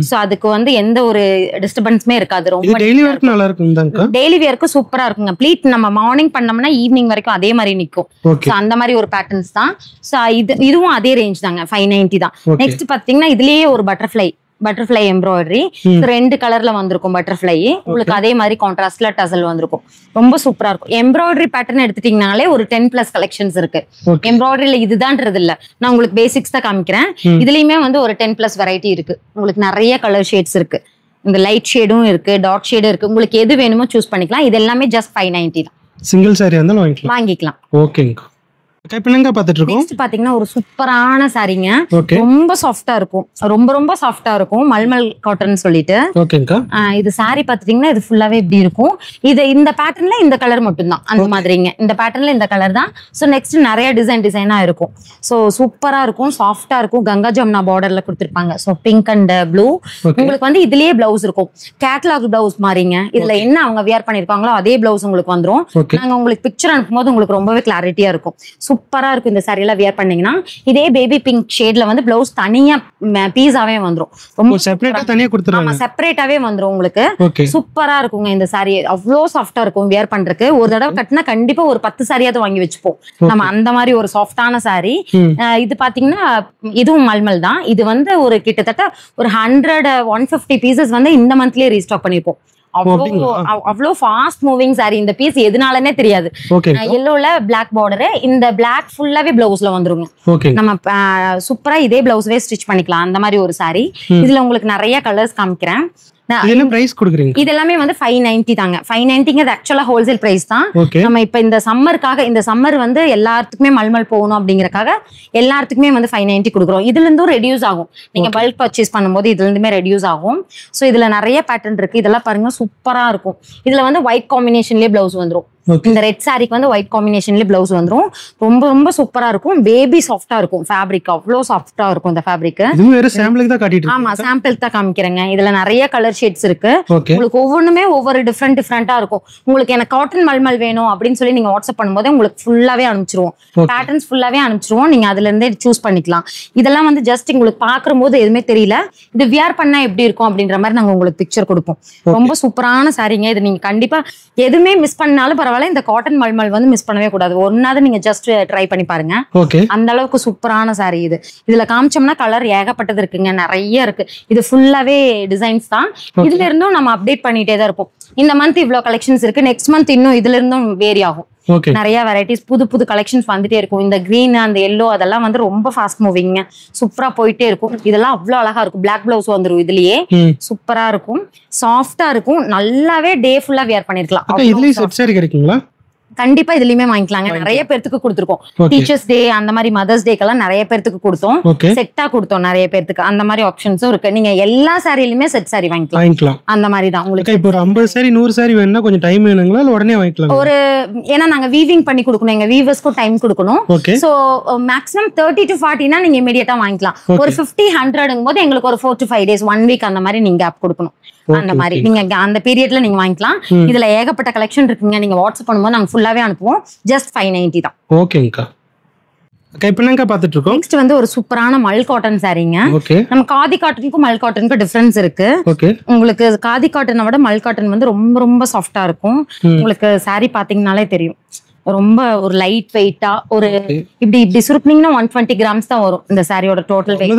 சோ அதுக்கு வந்து எந்த ஒரு டிஸ்டர்பன்ஸுமே இருக்காது. ரொம்ப டெய்லி வியர்க்கு நல்லா இருக்கும். டெய்லி வியர்க்கு சூப்பரா இருக்குங்க. ப்ளீட் நம்ம மார்னிங் பண்ணோம்னா ஈவினிங் வரைக்கும் அதே மாதிரி நிக்கும். சோ அந்த மாதிரி ஒரு பேட்டர்ன்ஸ் தான். சோ இதுவும் அதே ரேஞ்ச் தாங்க, 590 தான். நெக்ஸ்ட் பாத்தீங்கன்னா இதுலயே ஒரு பட்டர்ஃப்ளை எம்ப்ராய்டரி 2 கலர்ல வந்திருக்கும். பட்டர்ஃப்ளை உங்களுக்கு அதே மாதிரி கான்ட்ராஸ்ட்ல டசல் வந்திருக்கும். ரொம்ப சூப்பரா இருக்கும். எம்ப்ராய்டரி பேட்டர்ன் எடுத்துட்டீங்கனாலே ஒரு 10+ கலெக்ஷன்ஸ் இருக்கு. எம்ப்ராய்டரியில இதுதான்றது இல்ல, நான் உங்களுக்கு பேசிக்ஸ் தான் காமிக்கிறேன். இதுலயுமே வந்து ஒரு 10+ வெரைட்டி இருக்கு. உங்களுக்கு நிறைய கலர் ஷேட்ஸ் இருக்கு. இந்த லைட் ஷேடும் இருக்கு, டார்க் ஷேடும் இருக்கு. உங்களுக்கு எது வேணுமோ சூஸ் பண்ணிக்கலாம். இது எல்லாமே ஜஸ்ட் 590 தான். சிங்கிள் சாரியா இருந்தாலும் வாங்கிக்கலாம். ஓகேங்க. நெக்ஸ்ட் பாத்தீங்கன்னா ஒரு சூப்பரான சாரிங்க. ரொம்ப சாஃப்டா இருக்கும். ரொம்ப சாஃப்டா இருக்கும். மல்மல் காட்டன் சொல்லிட்டு. இது சாரி பாத்தீங்கன்னா இது ஃபுல்லாவே இப்படி இருக்கும். இது இந்த பேட்டர்ன்ல இந்த கலர் மட்டும் தான் அந்த மாதிரிங்க. இந்த பேட்டர்ன்ல இந்த கலர் தான். சோ நெக்ஸ்ட் நிறைய டிசைனா இருக்கும். சோ சூப்பரா இருக்கும், சாஃப்டா இருக்கும். கங்கா ஜமுனா பார்டர்ல கொடுத்திருப்பாங்க. So pink and blue. உங்களுக்கு வந்து இதுலயே பிளவுஸ் இருக்கும். கேட்டலாக் பிளவுஸ் மாதிரிங்க. இதுல என்ன அவங்க வியர் பண்ணிருக்காங்களோ அதே பிளவுஸ் உங்களுக்கு வந்துரும். நாங்க உங்களுக்கு பிக்சர் அனுப்பும்போது உங்களுக்கு ரொம்பவே கிளாரிட்டியா இருக்கும். சூப்பரா இருக்கும். இந்த சாரி எல்லாம் வியர் பண்ணீங்கன்னா இதே பேபி பிங்க் ஷேட்ல வந்து பிளவுஸ் தனியா பீஸாவே வந்துரும். ரொம்ப செப்பரேட்டா தனியா கொடுத்துறாங்க. செப்பரேட்டாவே வந்துரும் உங்களுக்கு. சூப்பரா இருக்குங்க இந்த சாரி. அவ்வளோ சாஃப்டா இருக்கும் வியர் பண்றதுக்கு. ஒரு தடவை கட்டினா கண்டிப்பா ஒரு 10 சாரியாவது வாங்கி வச்சுப்போம் நம்ம. அந்த மாதிரி ஒரு சாஃப்டான சாரி. இது பாத்தீங்கன்னா இதுவும் மல்மல் தான். இது வந்து ஒரு கிட்டத்தட்ட ஒரு 150 பீசஸ் வந்து இந்த மந்த்லயே ரீஸ்டாக் பண்ணிருப்போம். அவ்வளோ ஃபாஸ்ட் மூவிங் சாரி. இந்த பீஸ் எதுனாலனே தெரியாது. எல்லோல பிளாக் பார்டர், இந்த பிளாக் ஃபுல்லாவே பிளவுஸ்ல வந்துருங்க. நம்ம சூப்பரா இதே பிளவுஸ்வே ஸ்டிச் பண்ணிக்கலாம். அந்த மாதிரி ஒரு சாரி. இதுல உங்களுக்கு நிறைய கலர்ஸ் காமிக்கிறேன். இதெல்லாமே வந்து 590 தாங்க. 590 ஆக்சுவலா ஹோல்சேல் பிரைஸ் தான். நம்ம இப்ப இந்த சம்மருக்காக, இந்த சம்மர் வந்து எல்லாத்துக்குமே மல்மல் போகணும் அப்படிங்கறக்காக எல்லாத்துக்குமே வந்து 590 கொடுக்குறோம். இதுல இருந்தும் ரெடியூஸ் ஆகும். நீங்க பல்க் பர்ச்சேஸ் பண்ணும்போது இதுல இருந்துமே ரெடியூஸ் ஆகும். சோ இதுல நிறைய பேட்டர்ன் இருக்கு. இதெல்லாம் பாருங்க சூப்பரா இருக்கும். இதுல வந்து ஒயிட் காம்பினேஷன்லயே பிளவுஸ் வந்துரும். இந்த ரெட் சாரிக்கு வந்து ஒயிட் காம்பினேஷன்ல பிளவுஸ் வந்துரும். ரொம்ப ரொம்ப சூப்பரா இருக்கும். பேபி சாஃப்டா இருக்கும். ஃபேப்ரிக் அவ்வளோ சாஃப்டா இருக்கும் இந்த ஃபேப்ரிக். ஆமா, சாம்பிளுக்கு தான் காமிக்கிறேங்க. இதுல நிறைய கலர் ஷேட்ஸ் இருக்கு. உங்களுக்கு ஒவ்வொன்றுமே ஒவ்வொரு டிஃப்ரெண்டா இருக்கும். உங்களுக்கு எனக்கு காட்டன் மல்மல் வேணும் அப்படின்னு சொல்லி நீங்க வாட்ஸ்அப் பண்ணும்போது உங்களுக்கு ஃபுல்லாவே அனுப்பிச்சிருவோம். பேட்டர்ன்ஸ் ஃபுல்லாவே அனுப்பிச்சிருவோம். நீங்க அதுல இருந்தே சூஸ் பண்ணிக்கலாம். இதெல்லாம் வந்து ஜஸ்ட் உங்களுக்கு பாக்கும்போது எதுவுமே தெரியல, இது வியர் பண்ணா எப்படி இருக்கும் அப்படின்ற மாதிரி நாங்க உங்களுக்கு பிக்சர் கொடுப்போம். ரொம்ப சூப்பரான சாரிங்க. இது நீங்க கண்டிப்பா எதுவுமே மிஸ் பண்ணாலும் பரவாயில்ல, இந்த காட்டன் மல்மல் வந்து மிஸ் பண்ணவே கூடாது. ஒன்னாவது நீங்க ஜஸ்ட் ட்ரை பண்ணி பாருங்க. அந்த அளவுக்கு சூப்பரான சாரி இது. இதுல காமிச்சோம்னா கலர் ஏகப்பட்டது இருக்குங்க, நிறைய இருக்கு. இது ஃபுல்லாவே டிசைன்ஸ் தான். இதுல இருந்தும் நம்ம அப்டேட் பண்ணிட்டே தான் இருப்போம். இந்த மந்த் இவ்வளவு கலெக்ஷன்ஸ் இருக்கு, நெக்ஸ்ட் மந்த் இன்னும் இதுல இருந்தும் வேரி ஆகும். நிறைய வெரைட்டிஸ், புது புது கலெக்ஷன்ஸ் வந்துட்டே இருக்கும். இந்த கிரீன் அந்த எல்லோ அதெல்லாம் வந்து ரொம்ப ஃபாஸ்ட் மூவிங், சூப்பரா போயிட்டே இருக்கும். இதெல்லாம் அவ்வளவு அழகா இருக்கும். பிளாக் பிளவுஸ் வந்துரும். இதுலயே சூப்பரா இருக்கும், சாஃப்டா இருக்கும். நல்லாவே டே ஃபுல்லா வியர் பண்ணிருக்கலாம். கண்டிப்பா இதுலயுமே வாங்கிக்கலாங்க. நிறைய பேருக்கு கொடுத்துருக்கோம். டீச்சர்ஸ் டே அந்த மாதிரி மதர்ஸ் டேக்கெல்லாம் நிறைய பேருக்கு கொடுத்தோம். செட்டா கொடுத்தோம் நிறைய பேருக்கு. அந்த மாதிரி ஆப்ஷன்ஸும் இருக்கு. நீங்க எல்லா சாரிலுமே செட் சாரி வாங்கிக்கலாம். அந்த மாதிரி தான். உங்களுக்கு இப்போ 50 சாரி 100 சாரி வேணும்னா கொஞ்சம் டைம் வேணுங்களா இல்ல உடனே வாங்கிக்கலாம்? ஒரு ஏன்னா நாங்க வீவிங் பண்ணி கொடுக்கணும், எங்க வீவர்ஸ்க்கும் டைம் கொடுக்கணும். சோ மேக்ஸிமம் 30 to 40னா நீங்க இமிடியேட்டா வாங்கிக்கலாம். ஒரு 50-100ங்கும் போது எங்களுக்கு ஒரு 4 to 5 days 1 week அந்த மாதிரி நீங்க கேப் கொடுக்கணும். அந்த மாதிரி நீங்க அந்த பீரியட்ல நீங்க வாங்கிக்கலாம். இதுல ஏகப்பட்ட கலெக்ஷன் இருக்குங்க. நீங்க வாட்ஸ்அப் பண்ணும்போது நாங்க ஃபுல்லாவே அனுப்புவோம். ஜஸ்ட் 590 தான். ஓகேங்கா. நெக்ஸ்ட் வந்து ஒரு சூப்பரான மல் காட்டன் சாரீங்க. நம்ம காதி காட்டனுக்கும் மல் காட்டனுக்கும் டிஃபரன்ஸ் இருக்கு. உங்களுக்கு காதி காட்டனை விட மல் காட்டன் வந்து ரொம்ப ரொம்ப சாஃப்டா இருக்கும். உங்களுக்கு சாரி பாத்தீங்கன்னாலே தெரியும். ரொம்ப ஒரு லைட் வெயிட்டா, ஒரு இப்படி சுருக்குனீங்கன்னா 120 கிராம்ஸ் தான் வரும் இந்த சாரியோட டோட்டல் வெயிட்.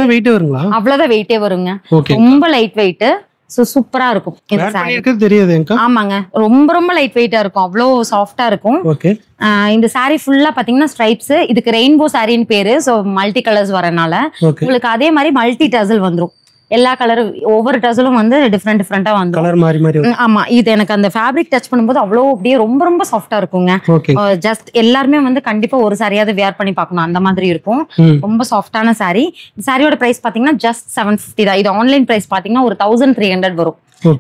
அவ்வளவுதான் வெயிட்டே வருங்க. ரொம்ப லைட் வெயிட். சூப்பரா இருக்கும் இந்த சாரி. ஆமாங்க, ரொம்ப ரொம்ப லைட் வெயிட்டா இருக்கும். அவ்வளோ சாஃப்டா இருக்கும். இந்த சாரி ஃபுல்லா பாத்தீங்கன்னா ஸ்ட்ரைப்ஸ். இதுக்கு ரெயின்போ சாரின்னு பேரு. சோ மல்டி கலர்ஸ் வரனால உங்களுக்கு அதே மாதிரி மல்டி டசல் வந்துரும். எல்லா கலரும் ஒவ்வொரு டசலும் வந்து டிஃப்ரெண்டா வந்துரும். ஆமா, இது எனக்கு அந்த ஃபேப்ரிக் டச் பண்ணும்போது அவ்வளோ அப்படியே ரொம்ப ரொம்ப சாஃப்டா இருக்குங்க. ஜஸ்ட் எல்லாருமே வந்து கண்டிப்பா ஒரு சாரியாவது வியர் பண்ணி பார்க்கணும். அந்த மாதிரி இருக்கும். ரொம்ப சாஃப்டான சாரி. சாரியோட பிரைஸ் பாத்தீங்கன்னா ஜஸ்ட் 750 தான். இது ஆன்லைன் பிரைஸ் பாத்தீங்கன்னா ஒரு 1300 வரும்.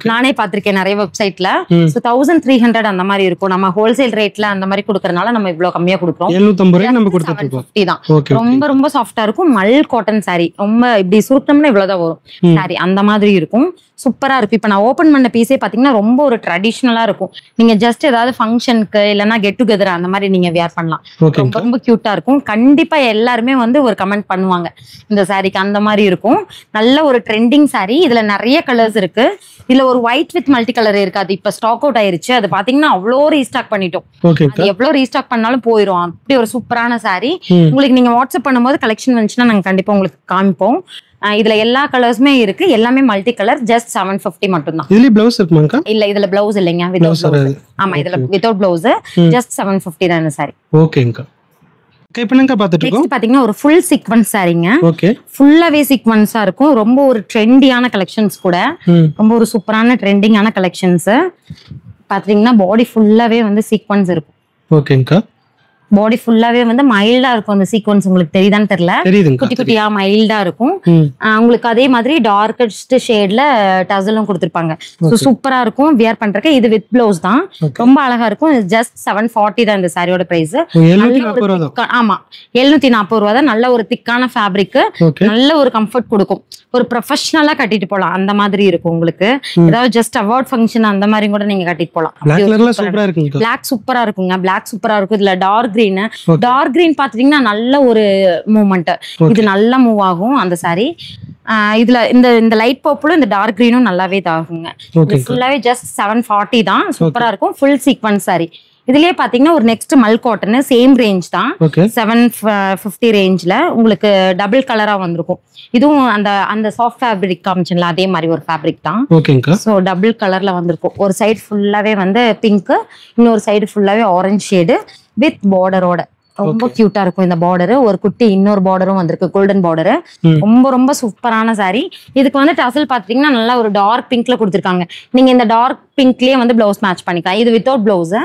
நானே பாத்திருக்கேன் நிறைய வெப்சைட்ல. 1300 அந்த மாதிரி இருக்கும். நம்ம ஹோல்சேல் ரேட்ல அந்த மாதிரி கொடுக்கறதுனால நம்ம இவ்வளவு கம்மியா கொடுக்குறோம். 750 தான். ரொம்ப ரொம்ப சாஃப்டா இருக்கும். மல் காட்டன் சாரி. ரொம்ப இப்படி சுருக்கம்னா இவ்வளவுதான் வரும் சாரி. அந்த மாதிரி இருக்கும். சூப்பரா இருக்கும். இப்ப நான் ஓபன் பண்ண பீஸே பாத்தீங்கன்னா ரொம்ப ஒரு ட்ரெடிஷனலா இருக்கும். நீங்க ஜஸ்ட் ஏதாவது ஃபங்க்ஷனுக்கு இல்லைன்னா கெட் டுகெதர் அந்த மாதிரி நீங்க வியர் பண்ணலாம். ரொம்ப ரொம்ப கியூட்டா இருக்கும். கண்டிப்பா எல்லாருமே வந்து ஒரு கமெண்ட் பண்ணுவாங்க இந்த சாரிக்கு. அந்த மாதிரி இருக்கும். நல்ல ஒரு ட்ரெண்டிங் சாரி. இதுல நிறைய கலர்ஸ் இருக்கு. இதுல ஒரு ஒயிட் வித் மல்டி கலர் இருக்கு. அது இப்ப ஸ்டாக் அவுட் ஆயிருச்சு. அது பாத்தீங்கன்னா அவ்வளோ ரீஸ்டாக் பண்ணிட்டோம். எவ்வளவு ரீஸ்டாக் பண்ணாலும் போயிடும். அப்படி ஒரு சூப்பரான சாரி. உங்களுக்கு நீங்க வாட்ஸ்அப் பண்ணும்போது கலெக்ஷன் வந்துச்சுன்னா நாங்க கண்டிப்பா உங்களுக்கு காமிப்போம். இதுல எல்லா கலர்ஸுமே இருக்கு. எல்லாமே மல்டி கலர். ஜஸ்ட் 750 மட்டும் தான். இதுல பிளவுஸ் இருக்குமாங்க? இல்ல, இதுல பிளவுஸ் இல்லைங்க. Without blouse. ஆமா, இதுல வித்அவுட் பிளவுஸ். ஜஸ்ட் 750 தான் இந்த சாரி. ஓகேங்க. பாத்தீங்கன்னா ஒரு ஃபுல் சீக்வென்ஸ் சாரிங்க. ஃபுல்லாவே சீக்வென்ஸா இருக்கும். ரொம்ப ஒரு ட்ரெண்டியான கலெக்ஷன்ஸ் கூட. ரொம்ப ஒரு சூப்பரான ட்ரெண்டிங்கான கலெக்ஷன்ஸ். பாத்தீங்கன்னா பாடி ஃபுல்லாவே வந்து சீக்வென்ஸ் இருக்கும். ஓகேங்கா. பாடி ஃபுல்லாவே வந்து மைல்டா இருக்கும். அந்த சீக்வென்ஸ் உங்களுக்கு தெரியுதான்னு தெரியல. குட்டி குட்டியா மைல்டா இருக்கும். உங்களுக்கு அதே மாதிரி டார்க்கஸ்ட் ஷேட்ல டசலும் கொடுத்திருப்பாங்க. சூப்பரா இருக்கும் வியர் பண்றதுக்கு. இது வித் பிளவுஸ் தான். ரொம்ப அழகா இருக்கும். ஜஸ்ட் 740 தான் இந்த சாரியோட பிரைஸ். ஆமா, 740 ரூபா தான். நல்ல ஒரு திக்கான ஃபேப்ரிக். நல்ல ஒரு கம்ஃபர்ட் கொடுக்கும். ஒரு ப்ரொஃபஷனலா கட்டிட்டு போலாம். அந்த மாதிரி இருக்கும். உங்களுக்கு ஏதாவது ஜஸ்ட் அவார்ட் ஃபங்க்ஷன் அந்த மாதிரி கூட நீங்க கட்டிட்டு போலாம். பிளாக் சூப்பரா இருக்குங்க. பிளாக் சூப்பரா இருக்கும். இதுல டார்க் கிரீன் பாத்தீங்கன்னா நல்ல ஒரு மூவ்மெண்ட். இது நல்லா மூவ் ஆகும் அந்த சாரி. இதுல இந்த லைட் பர்பிளும் இந்த டார்க் கிரீனும் நல்லாவே இதாகுங்க. ஃபுல்லாவே ஜஸ்ட் 740 தான். சூப்பரா இருக்கும். Full sequence sorry. இதுலயே பாத்தீங்கன்னா ஒரு நெக்ஸ்ட் மல் காட்டன் சேம் ரேஞ்ச் தான். ஓகே 750 ரேஞ்ச்ல உங்களுக்கு டபுள் கலரா வந்திருக்கும். இதுவும் அந்த சாஃப்ட் ஃபேப்ரிக் காமிச்சல அதே மாதிரி ஒரு ஃபேப்ரிக் தான். ஓகேங்கா. ஸோ டபுள் கலர்ல வந்திருக்கும். ஒரு சைடு ஃபுல்லாவே வந்து பிங்க், இன்னொரு சைடு ஃபுல்லாவே ஆரஞ்சு ஷேடு வித் பார்டரோட. ரொம்ப கியூட்டா இருக்கும் இந்த பார்டர். ஒரு குட்டி இன்னொரு பார்டரும் வந்திருக்கு, கோல்டன் பார்டர். ரொம்ப ரொம்ப சூப்பரான சாரி. இதுக்கு வந்து டசல் பாத்தீங்கன்னா நல்லா ஒரு டார்க் பிங்க்ல கொடுத்துருக்காங்க. நீங்க இந்த டார்க் பிங்க்லயே வந்து பிளவுஸ் மேட்ச் பண்ணிக்கலாம். இது வித்தவுட் பிளவுஸ்.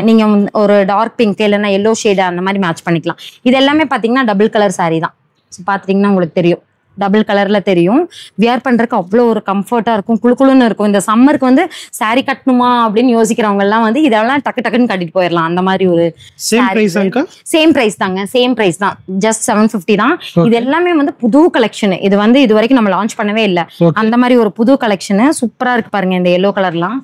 நீங்க ஒரு டார்க் பிங்க் இல்லைன்னா எல்லோ ஷேடு அந்த மாதிரி மேட்ச் பண்ணிக்கலாம். இது எல்லாமே பாத்தீங்கன்னா டபுள் கலர் சாரி தான். பாத்தீங்கன்னா உங்களுக்கு தெரியும், டபுள் கலர்ல தெரியும். வியர் பண்றதுக்கு அவ்வளோ ஒரு கம்ஃபர்ட்டா இருக்கும், குளுக்குளுன்னு இருக்கும். இந்த சம்மருக்கு வந்து சாரி கட்டணுமா அப்படின்னு யோசிக்கிறவங்க எல்லாம் வந்து இதெல்லாம் டக்கு டக்குன்னு கட்டிட்டு போயிடலாம். அந்த மாதிரி ஒரு சேம் பிரைஸ் தாங்க, சேம் பிரைஸ் தான், ஜஸ்ட் 750 தான். இது எல்லாமே வந்து புது கலெக்ஷன். இது வந்து இது வரைக்கும் நம்ம லான்ச் பண்ணவே இல்லை. அந்த மாதிரி ஒரு புது கலெக்ஷன் சூப்பரா இருக்கு பாருங்க. இந்த எல்லோ கலர்லாம்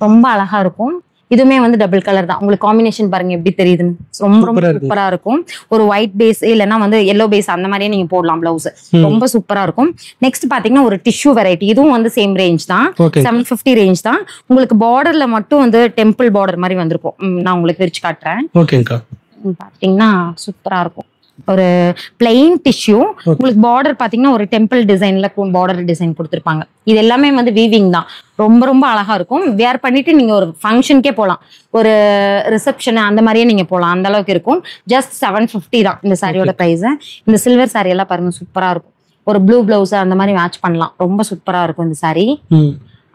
ரொம்ப அழகா இருக்கும். இதுவுமே வந்து டபுள் கலர் தான். உங்களுக்கு காம்பினேஷன் பாருங்க எப்படி தெரியுதுன்னு. ரொம்ப ரொம்ப சூப்பரா இருக்கும். ஒரு ஒயிட் பேஸ் இல்லைன்னா வந்து எல்லோ பேஸ் அந்த மாதிரியே நீங்க போடலாம் பிளவுஸ். ரொம்ப சூப்பரா இருக்கும். நெக்ஸ்ட் பாத்தீங்கன்னா ஒரு டிஷ்யூ வெரைட்டி. இதுவும் வந்து சேம் ரேஞ்ச் தான், 750 ரேஞ்ச் தான். உங்களுக்கு பார்டர்ல மட்டும் வந்து டெம்பிள் பார்டர் மாதிரி வந்திருக்கும். நான் உங்களுக்கு விரிச்சு காட்டுறேன். பாத்தீங்கன்னா சூப்பரா இருக்கும். ஒரு பிளெயின் டிஷ்யூ. உங்களுக்கு பார்டர் பாத்தீங்கன்னா ஒரு டெம்பிள் டிசைன்ல பார்டர் டிசைன் கொடுத்துருப்பாங்க. இது எல்லாமே வந்து வீவிங் தான். ரொம்ப ரொம்ப அழகா இருக்கும். வேர் பண்ணிட்டு நீங்க ஒரு ஃபங்க்ஷனுக்கே போகலாம், ஒரு ரிசப்ஷன் அந்த மாதிரியே நீங்க போகலாம். அந்த அளவுக்கு இருக்கும். ஜஸ்ட் 750 தான் இந்த சாரியோட பிரைஸ். இந்த சில்வர் சாரி எல்லாம் பாருங்க சூப்பரா இருக்கும். ஒரு ப்ளூ பிளவுஸ் அந்த மாதிரி மேட்ச் பண்ணலாம். ரொம்ப சூப்பரா இருக்கும் இந்த சாரி.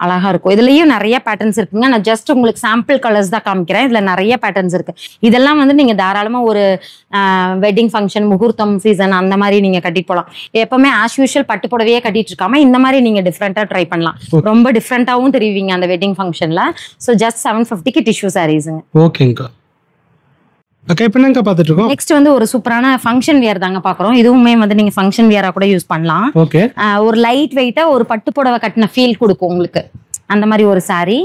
அழகா இருக்கும். இதுலயும் நிறைய பேட்டர்ன்ஸ் இருக்குங்க. நான் ஜஸ்ட் உங்களுக்கு சாம்பிள் கலர்ஸ் தான் காமிக்கிறேன். இதுல நிறைய பேட்டர்ன்ஸ் இருக்கு. இதெல்லாம் வந்து நீங்க தாராளமா ஒரு வெட்டிங் ஃபங்க்ஷன், முகூர்த்தம் சீசன் அந்த மாதிரி நீங்க கட்டிட்டு போகலாம். எப்பவுமே ஆஸ் யூஷுவல் பட்டு புடவையே கட்டிட்டு இருக்காம இந்த மாதிரி நீங்க டிஃப்ரெண்டா ட்ரை பண்ணலாம். ரொம்ப டிஃப்ரெண்டாவும் தெரிவிங்க அந்த வெட்டிங் ஃபங்க்ஷன்ல. ஸோ ஜஸ்ட் 750க்கு டிஷ்யூ சாரீஸுங்க. ஓகேங்கா. நெக்ஸ்ட் வந்து ஒரு சூப்பரான ஃபங்க்ஷன் வியர் தாங்க பாக்குறோம். இதுவுமே வந்து நீங்க ஃபங்க்ஷன் வியரா கூட யூஸ் பண்ணலாம். ஒரு லைட் வெயிட்டா ஒரு பட்டு புடவை கட்டின ஃபீல் கொடுக்கும் உங்களுக்கு. அந்த மாதிரி ஒரு சாரி.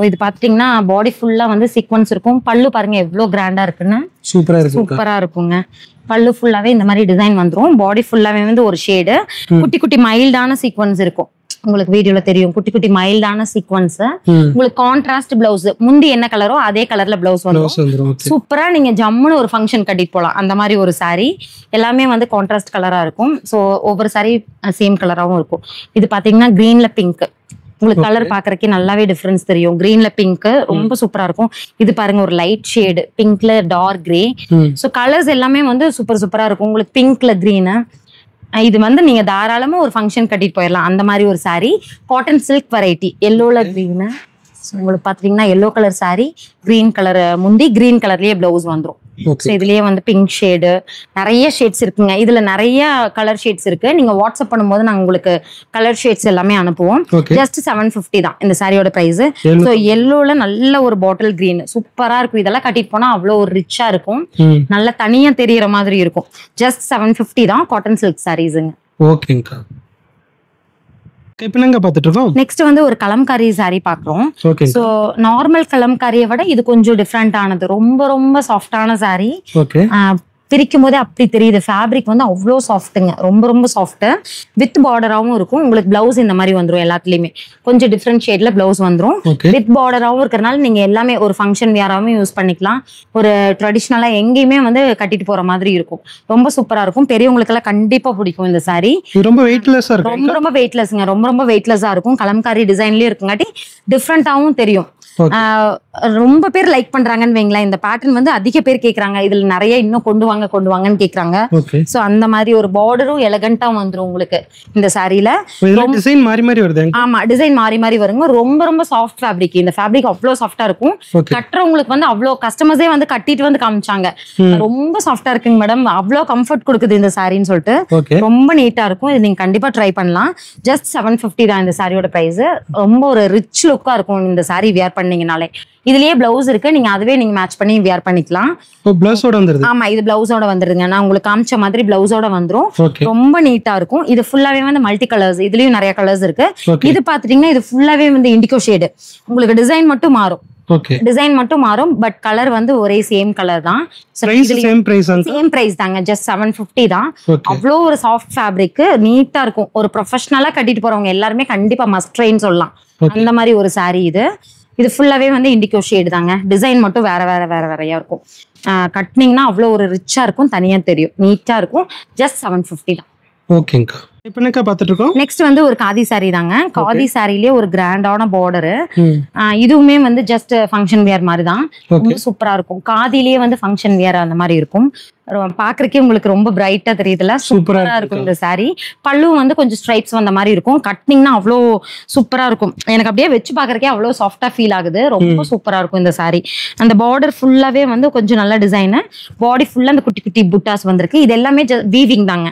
இது பாத்தீங்கன்னா பாடி ஃபுல்லா வந்து சீக்வன்ஸ் இருக்கும். பல்லு பாருங்க எவ்வளவு கிராண்டா இருக்குன்னு. சூப்பரா இருக்குங்க. பல்லு ஃபுல்லாவே இந்த மாதிரி டிசைன் வந்துரும். பாடி ஃபுல்லாவே வந்து ஒரு ஷேடு குட்டி குட்டி மைல்டான சீக்வன்ஸ் இருக்கும். உங்களுக்கு வீடியோல தெரியும் குட்டி குட்டி மைல்டான சீக்வன்ஸ். உங்களுக்கு கான்ட்ராஸ்ட் பிளவுஸ், முந்தி என்ன கலரோ அதே கலர்ல பிளவுஸ் வந்துரும். சூப்பரா நீங்க ஜம்முன்னு ஒரு ஃபங்க்ஷன் கட்டிட்டு போலாம். அந்த மாதிரி ஒரு சாரி. எல்லாமே வந்து கான்ட்ராஸ்ட் கலரா இருக்கும். ஸோ ஒவ்வொரு சாரி சேம் கலராகவும் இருக்கும். இது பாத்தீங்கன்னா கிரீன்ல பிங்க். உங்களுக்கு கலர் பாக்குறதுக்கு நல்லாவே டிஃபரன்ஸ் தெரியும். கிரீன்ல பிங்க் ரொம்ப சூப்பரா இருக்கும். இது பாருங்க ஒரு லைட் ஷேடு பிங்க்ல டார்க் கிரே. ஸோ கலர்ஸ் எல்லாமே வந்து சூப்பர் சூப்பரா இருக்கும். உங்களுக்கு பிங்க்ல கிரீனு. இது வந்து நீங்க தாராளமா ஒரு ஃபங்க்ஷன் கட்டிட்டு போயிடலாம். அந்த மாதிரி ஒரு சாரி. Cotton silk variety. எல்லோல கிரீனு. உங்களுக்கு பாத்தீங்கன்னா yellow colour sari, green colour முந்தி, கிரீன் கலர்லயே பிளவுஸ் வந்துரும். இதுலயே வந்து பிங்க் ஷேடு நிறைய ஷேட்ஸ் இருக்குங்க. இதுல நிறைய கலர் ஷேட்ஸ் இருக்கு. நீங்க வாட்ஸ்அப் பண்ணும்போது நாங்க உங்களுக்கு கலர் ஷேட்ஸ் எல்லாமே அனுப்புவோம். ஜஸ்ட் 750 தான் இந்த சாரியோட பிரைஸ். ஸோ எல்லோல நல்ல ஒரு பாட்டில் கிரீன் சூப்பரா இருக்கும். இதெல்லாம் கட்டிட்டு போனா அவ்வளவு ஒரு ரிச்சா இருக்கும். நல்ல தனியா தெரியற மாதிரி இருக்கும். ஜஸ்ட் 750 தான் காட்டன் சில்க் சாரீஸுங்க. ஓகேங்கா. நெக்ஸ்ட் வந்து ஒரு கலம்காரி சாரி பாக்குறோம். சோ நார்மல் கலம்காரியை விட இது கொஞ்சம் டிஃப்ரெண்ட் ஆனது. ரொம்ப ரொம்ப சாஃப்டான சாரி. பிரிக்கும் போதே அப்படி தெரியுது. ஃபேப்ரிக் வந்து அவ்வளோ சாஃப்ட்டுங்க. ரொம்ப ரொம்ப சாஃப்ட். வித் பார்டராகவும் இருக்கும். உங்களுக்கு பிளவுஸ் இந்த மாதிரி வந்துடும். எல்லாத்துலயுமே கொஞ்சம் டிஃப்ரெண்ட் ஷேட்ல பிளவுஸ் வந்துடும். வித் பார்டராகவும் இருக்கிறனால நீங்க எல்லாமே ஒரு ஃபங்க்ஷன் வியராகவும் யூஸ் பண்ணிக்கலாம். ஒரு ட்ரெடிஷ்னலா எங்கேயுமே வந்து கட்டிட்டு போற மாதிரி இருக்கும். ரொம்ப சூப்பரா இருக்கும். பெரியவங்களுக்கு எல்லாம் கண்டிப்பா பிடிக்கும் இந்த சாரி. ரொம்ப வெயிட்லெஸ்ஸா இருக்கும். ரொம்ப ரொம்ப வெயிட்லெஸ்ங்க. ரொம்ப ரொம்ப வெயிட்லெஸ்ஸா இருக்கும். கலம்காரி டிசைன்லயே இருக்குங்காட்டி டிஃப்ரெண்டாவும் தெரியும். ரொம்ப பேர் லைக் பண்றாங்கன்னு வைங்களேன். இந்த பேட்டர்ன் வந்து அதிக பேர் கேக்குறாங்க. இதுல நிறைய இன்னும் கொண்டு வாங்கன்னு கேக்குறாங்க. சோ அந்த மாதிரி ஒரு பார்டரும் எலகண்டா வந்துரும் உங்களுக்கு இந்த சாரில. டிசைன் மாறி மாறி வருது. ஆமா, டிசைன் மாறி மாறி வருங்க. ரொம்ப ரொம்ப சாஃப்ட் ஃபேப்ரிக். இந்த ஃபேப்ரிக் அவ்வளவு சாஃப்டா இருக்கும். கட்டுறவங்களுக்கு வந்து அவ்வளவு கஸ்டமர்ஸே வந்து கட்டிட்டு வந்து காமிச்சாங்க. ரொம்ப சாஃப்டா இருக்குங்க மேடம், அவ்வளவு கம்ஃபர்ட் கொடுக்குது இந்த சாரின்னு சொல்லிட்டு. ரொம்ப நீட்டா இருக்கும். இது நீங்க கண்டிப்பா ட்ரை பண்ணலாம். ஜஸ்ட் 750 தான் இந்த சாரியோட பிரைஸ். ரொம்ப ஒரு ரிச் லுக்கா இருக்கும் இந்த சாரி வியர் பண்ணீங்கனாலே. இதுலயே பிளவுஸ் இருக்கு. நீங்க அதுவே நீங்க மேட்ச் பண்ணி வியர் பண்ணிக்கலாம். ஆமா, இது பிளவுஸோட வந்துருங்க. நான் உங்களுக்கு காமிச்ச மாதிரி பிளவுஸோட வந்துரும். ரொம்ப நீட்டா இருக்கும். இது ஃபுல்லாவே வந்து மல்டி கலர்ஸ். இதுலயும் நிறைய கலர்ஸ் இருக்கு. இது பாத்துட்டீங்கன்னா இது ஃபுல்லாவே வந்து இண்டிகோ ஷேடு. உங்களுக்கு டிசைன் மட்டும் மாறும். டிசைன் மட்டும் மாறும். பட் கலர் வந்து ஒரே சேம் கலர் தான். சேம் பிரைஸ் தாங்க. ஜஸ்ட் 750 தான். அவ்வளோ ஒரு சாஃப்ட் ஃபேப்ரிக். நீட்டா இருக்கும். ஒரு ப்ரொஃபஷனலா கட்டிட்டு போறவங்க எல்லாருமே கண்டிப்பா மஸ்ட் ட்ரைன்னு சொல்லலாம். அந்த மாதிரி ஒரு சாரி இது. இது ஃபுல்லாவே வந்து இண்டிகோ ஷேடு தாங்க. டிசைன் மட்டும் வேறையா இருக்கும். கட்டினீங்கன்னா அவ்வளோ ஒரு ரிச்சா இருக்கும், தனியா தெரியும், நீட்டா இருக்கும். ஜஸ்ட் 750 தான். ஓகேங்கக்கா. இப்போ என்னக்கா பார்த்துட்டு இருக்கோம்? நெக்ஸ்ட் வந்து ஒரு காதி சாரி தாங்க. காதி சாரிலேயே ஒரு கிராண்டான பார்டரு. இதுவுமே வந்து ஜஸ்ட் ஃபங்க்ஷன் வியர் மாதிரி தான். ரொம்ப சூப்பரா இருக்கும். காதிலேயே வந்து ஃபங்க்ஷன் வியர் அந்த மாதிரி இருக்கும். பாக்குறதுக்கே உங்களுக்கு ரொம்ப பிரைட்டா தெரியுதுல, சூப்பரா இருக்கும் இந்த சாரி. பல்லு வந்து கொஞ்சம் ஸ்ட்ரைப்ஸ் வந்த மாதிரி இருக்கும். கட்டினீங்கன்னா அவ்வளோ சூப்பரா இருக்கும். எனக்கு அப்படியே வச்சு பாக்குறதுக்கே அவ்வளோ சாஃப்டா ஃபீல் ஆகுது. ரொம்ப சூப்பரா இருக்கும் இந்த சாரி. அந்த பார்டர் ஃபுல்லாவே வந்து கொஞ்சம் நல்ல டிசைன். பாடி ஃபுல்லா அந்த குட்டி குட்டி புட்டாஸ் வந்திருக்கு. இது எல்லாமே வீவிங் தாங்க.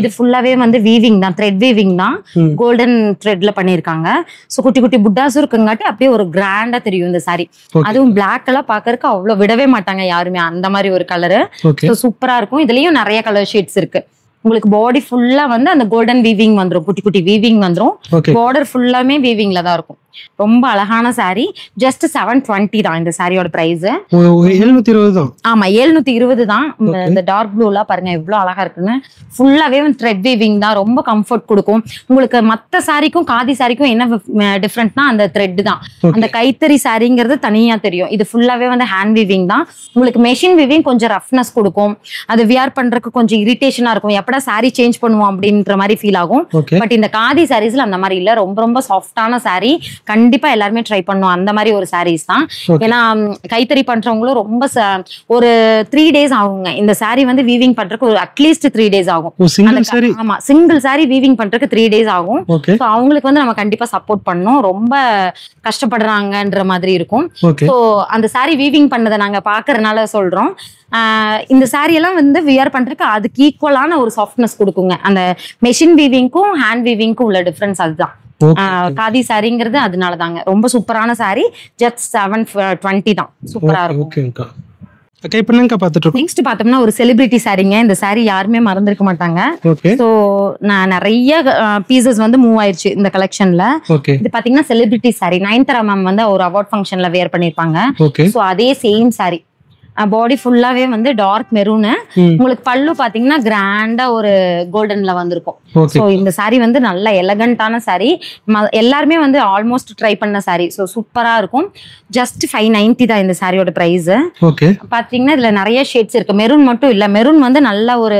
இது ஃபுல்லாவே வந்து வீவிங் தான், த்ரெட் வீவிங் தான். கோல்டன் த்ரெட்ல பண்ணிருக்காங்க. சோ குட்டி குட்டி புட்டாஸும் இருக்குங்காட்டி அப்படியே ஒரு கிராண்டா தெரியும் இந்த சாரி. அதுவும் பிளாக் எல்லாம் பாக்குறதுக்கு அவ்வளவு விடவே மாட்டாங்க யாருமே, அந்த மாதிரி ஒரு கலரு. சூப்பரா இருக்கும். இதுலயும் நிறைய கலர் ஷேட்ஸ் இருக்கு. உங்களுக்கு பாடி ஃபுல்லா வந்து அந்த கோல்டன் வீவிங் வந்துரும், குட்டி குட்டி வீவிங் வந்துரும். பார்டர் ஃபுல்லாமே வீவிங்ல தான் இருக்கும். ரொம்ப அழகான சாரி. ஜஸ்ட் 720 தான் இந்த சாரியோட பிரைஸ். 720 தான். ஆமா 720 தான். இந்த டார்க் ப்ளூலாம் பாருங்க எவ்வளவு அழகா இருக்குன்னு. ஃபுல்லாவே த்ரெட் வீவிங் தான். ரொம்ப கம்ஃபர்ட் கொடுக்கும் உங்களுக்கு. மத்த சாரிக்கும் காதி சாரிக்கும் என்ன டிஃபரெண்ட்னா அந்த த்ரெட் தான். அந்த கைத்தறி சாரிங்கிறது தனியா தெரியும். இது ஃபுல்லாவே வந்து ஹேண்ட் வீவிங் தான். உங்களுக்கு மெஷின் வீவிங் கொஞ்சம் ரஃப்னஸ் கொடுக்கும். அது வியர் பண்றதுக்கு கொஞ்சம் இரிட்டேஷனா இருக்கும். எப்படா சாரி சேஞ்ச் பண்ணுவோம் அப்படின்ற மாதிரி ஃபீல் ஆகும். பட் இந்த காதி சாரீஸ்ல அந்த மாதிரி இல்ல. ரொம்ப ரொம்ப சாஃப்டான சாரி. கண்டிப்பா எல்லாருமே ட்ரை பண்ணுவோம் அந்த மாதிரி ஒரு சாரீஸ் தான். ஏன்னா கைத்தறி பண்றவங்களும் ரொம்ப ஒரு 3 days ஆகுங்க இந்த சாரி வந்து வீவிங் பண்றதுக்கு. ஒரு அட்லீஸ்ட் 3 days ஆகும். ஆமா சிங்கிள் சாரி வீவிங் பண்றதுக்கு 3 days ஆகும். சோ அவங்களுக்கு வந்து நம்ம கண்டிப்பா சப்போர்ட் பண்ணணும். ரொம்ப கஷ்டப்படுறாங்கன்ற மாதிரி இருக்கும். சோ அந்த சாரி வீவிங் பண்ணதை நாங்க பாக்குறதுனால சொல்றோம். இந்த சாரி எல்லாம் வந்து வியர் பண்றதுக்கு அதுக்கு ஈக்குவலான ஒரு சாஃப்ட்னஸ் கொடுக்குங்க. அந்த மெஷின் வீவிங்க்கும் ஹேண்ட் வீவிங்க்கும் உள்ள டிஃபரன்ஸ் அதுதான். காதி சாரிங்கிறது அதனால தாங்க. ரொம்ப சூப்பரான சாரி. ஜஸ்ட் 720 தான். சூப்பரா இருக்கும். நெக்ஸ்ட் பார்த்தோம்னா ஒரு செலிபிரிட்டி சாரிங்க. இந்த சாரி யாருமே மறந்துருக்க மாட்டாங்க. சோ நான் நிறைய பீசஸ் வந்து மூவ் ஆயிடுச்சு இந்த கலெக்ஷன்ல. இது பாத்தீங்கன்னா செலிபிரிட்டி சாரி. நயன்தாரா மேம் வந்து ஒரு அவார்ட் ஃபங்க்ஷன்ல வேர் பண்ணிருப்பாங்க. சோ அதே சேம் சாரி. பாடி ஃபுல்லாவே வந்து டார்க் மெரூன். உங்களுக்கு பல்லு பாத்தீங்கன்னா கிராண்டா ஒரு கோல்டன்ல வந்திருக்கும். சோ இந்த சாரி வந்து நல்ல எலகண்டான சாரி. எல்லாருமே வந்து ஆல்மோஸ்ட் ட்ரை பண்ண சாரி. சோ சூப்பரா இருக்கும். ஜஸ்ட் 590 தான் இந்த சாரியோட பிரைஸ். பாத்தீங்கன்னா இதுல நிறைய ஷேட்ஸ் இருக்கு. மெரூன் மட்டும் இல்ல. மெரூன் வந்து நல்ல ஒரு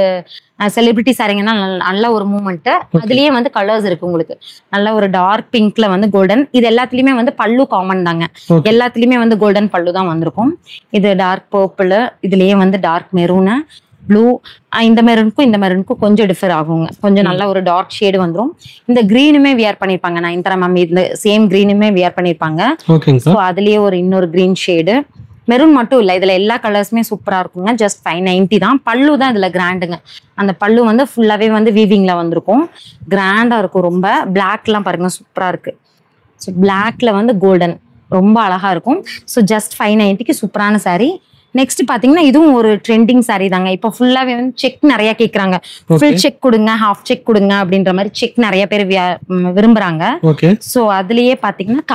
செலிபிரிட்டி சாரிங்கன்னா நல்ல ஒரு மூமெண்ட். அதுலயே வந்து கலர்ஸ் இருக்கு உங்களுக்கு. நல்ல ஒரு டார்க் பிங்க்ல வந்து கோல்டன். இது எல்லாத்துலயுமே வந்து பல்லு காமன் தாங்க. எல்லாத்துலயுமே வந்து கோல்டன் பல்லு தான் வந்திருக்கும். இது டார்க் பர்பிள். இதுலயே வந்து டார்க் மெரூன், ப்ளூ. இந்த மெரூனுக்கும் கொஞ்சம் டிஃபர் ஆகுங்க. கொஞ்சம் நல்ல ஒரு டார்க் ஷேடு வந்துடும். இந்த கிரீனுமே வியர் பண்ணிருப்பாங்க. நயன்தாரா மேம் இந்த சேம் கிரீனுமே வியர் பண்ணிருப்பாங்க. அதுலயே ஒரு இன்னொரு கிரீன் ஷேடு. மெரூன் மட்டும் இல்ல, இதுல எல்லா கலர்ஸுமே சூப்பரா இருக்குங்க. ஜஸ்ட் 590 தான். பல்லு தான் இதுல கிராண்டுங்க. அந்த பல்லு வந்து ஃபுல்லாவே வந்து வீவிங்ல வந்திருக்கும். கிராண்டா இருக்கும் ரொம்ப. பிளாக்லாம் பாருங்க சூப்பரா இருக்கு. ஸோ பிளாக்ல வந்து கோல்டன் ரொம்ப அழகா இருக்கும். ஸோ ஜஸ்ட் 590க்கு சூப்பரான சாரி. நெக்ஸ்ட் பாத்தீங்கன்னா இதுவும் ஒரு ட்ரெண்டிங் சாரி தாங்க. இப்போ ஃபுல்லாவே வந்து செக் நிறைய கேக்குறாங்க. ஃபுல் செக் கொடுங்க, ஹாஃப் செக் கொடுங்க அப்படின்ற மாதிரி செக் நிறைய பேர் விரும்புறாங்க. ஸோ அதுலயே பாத்தீங்கன்னா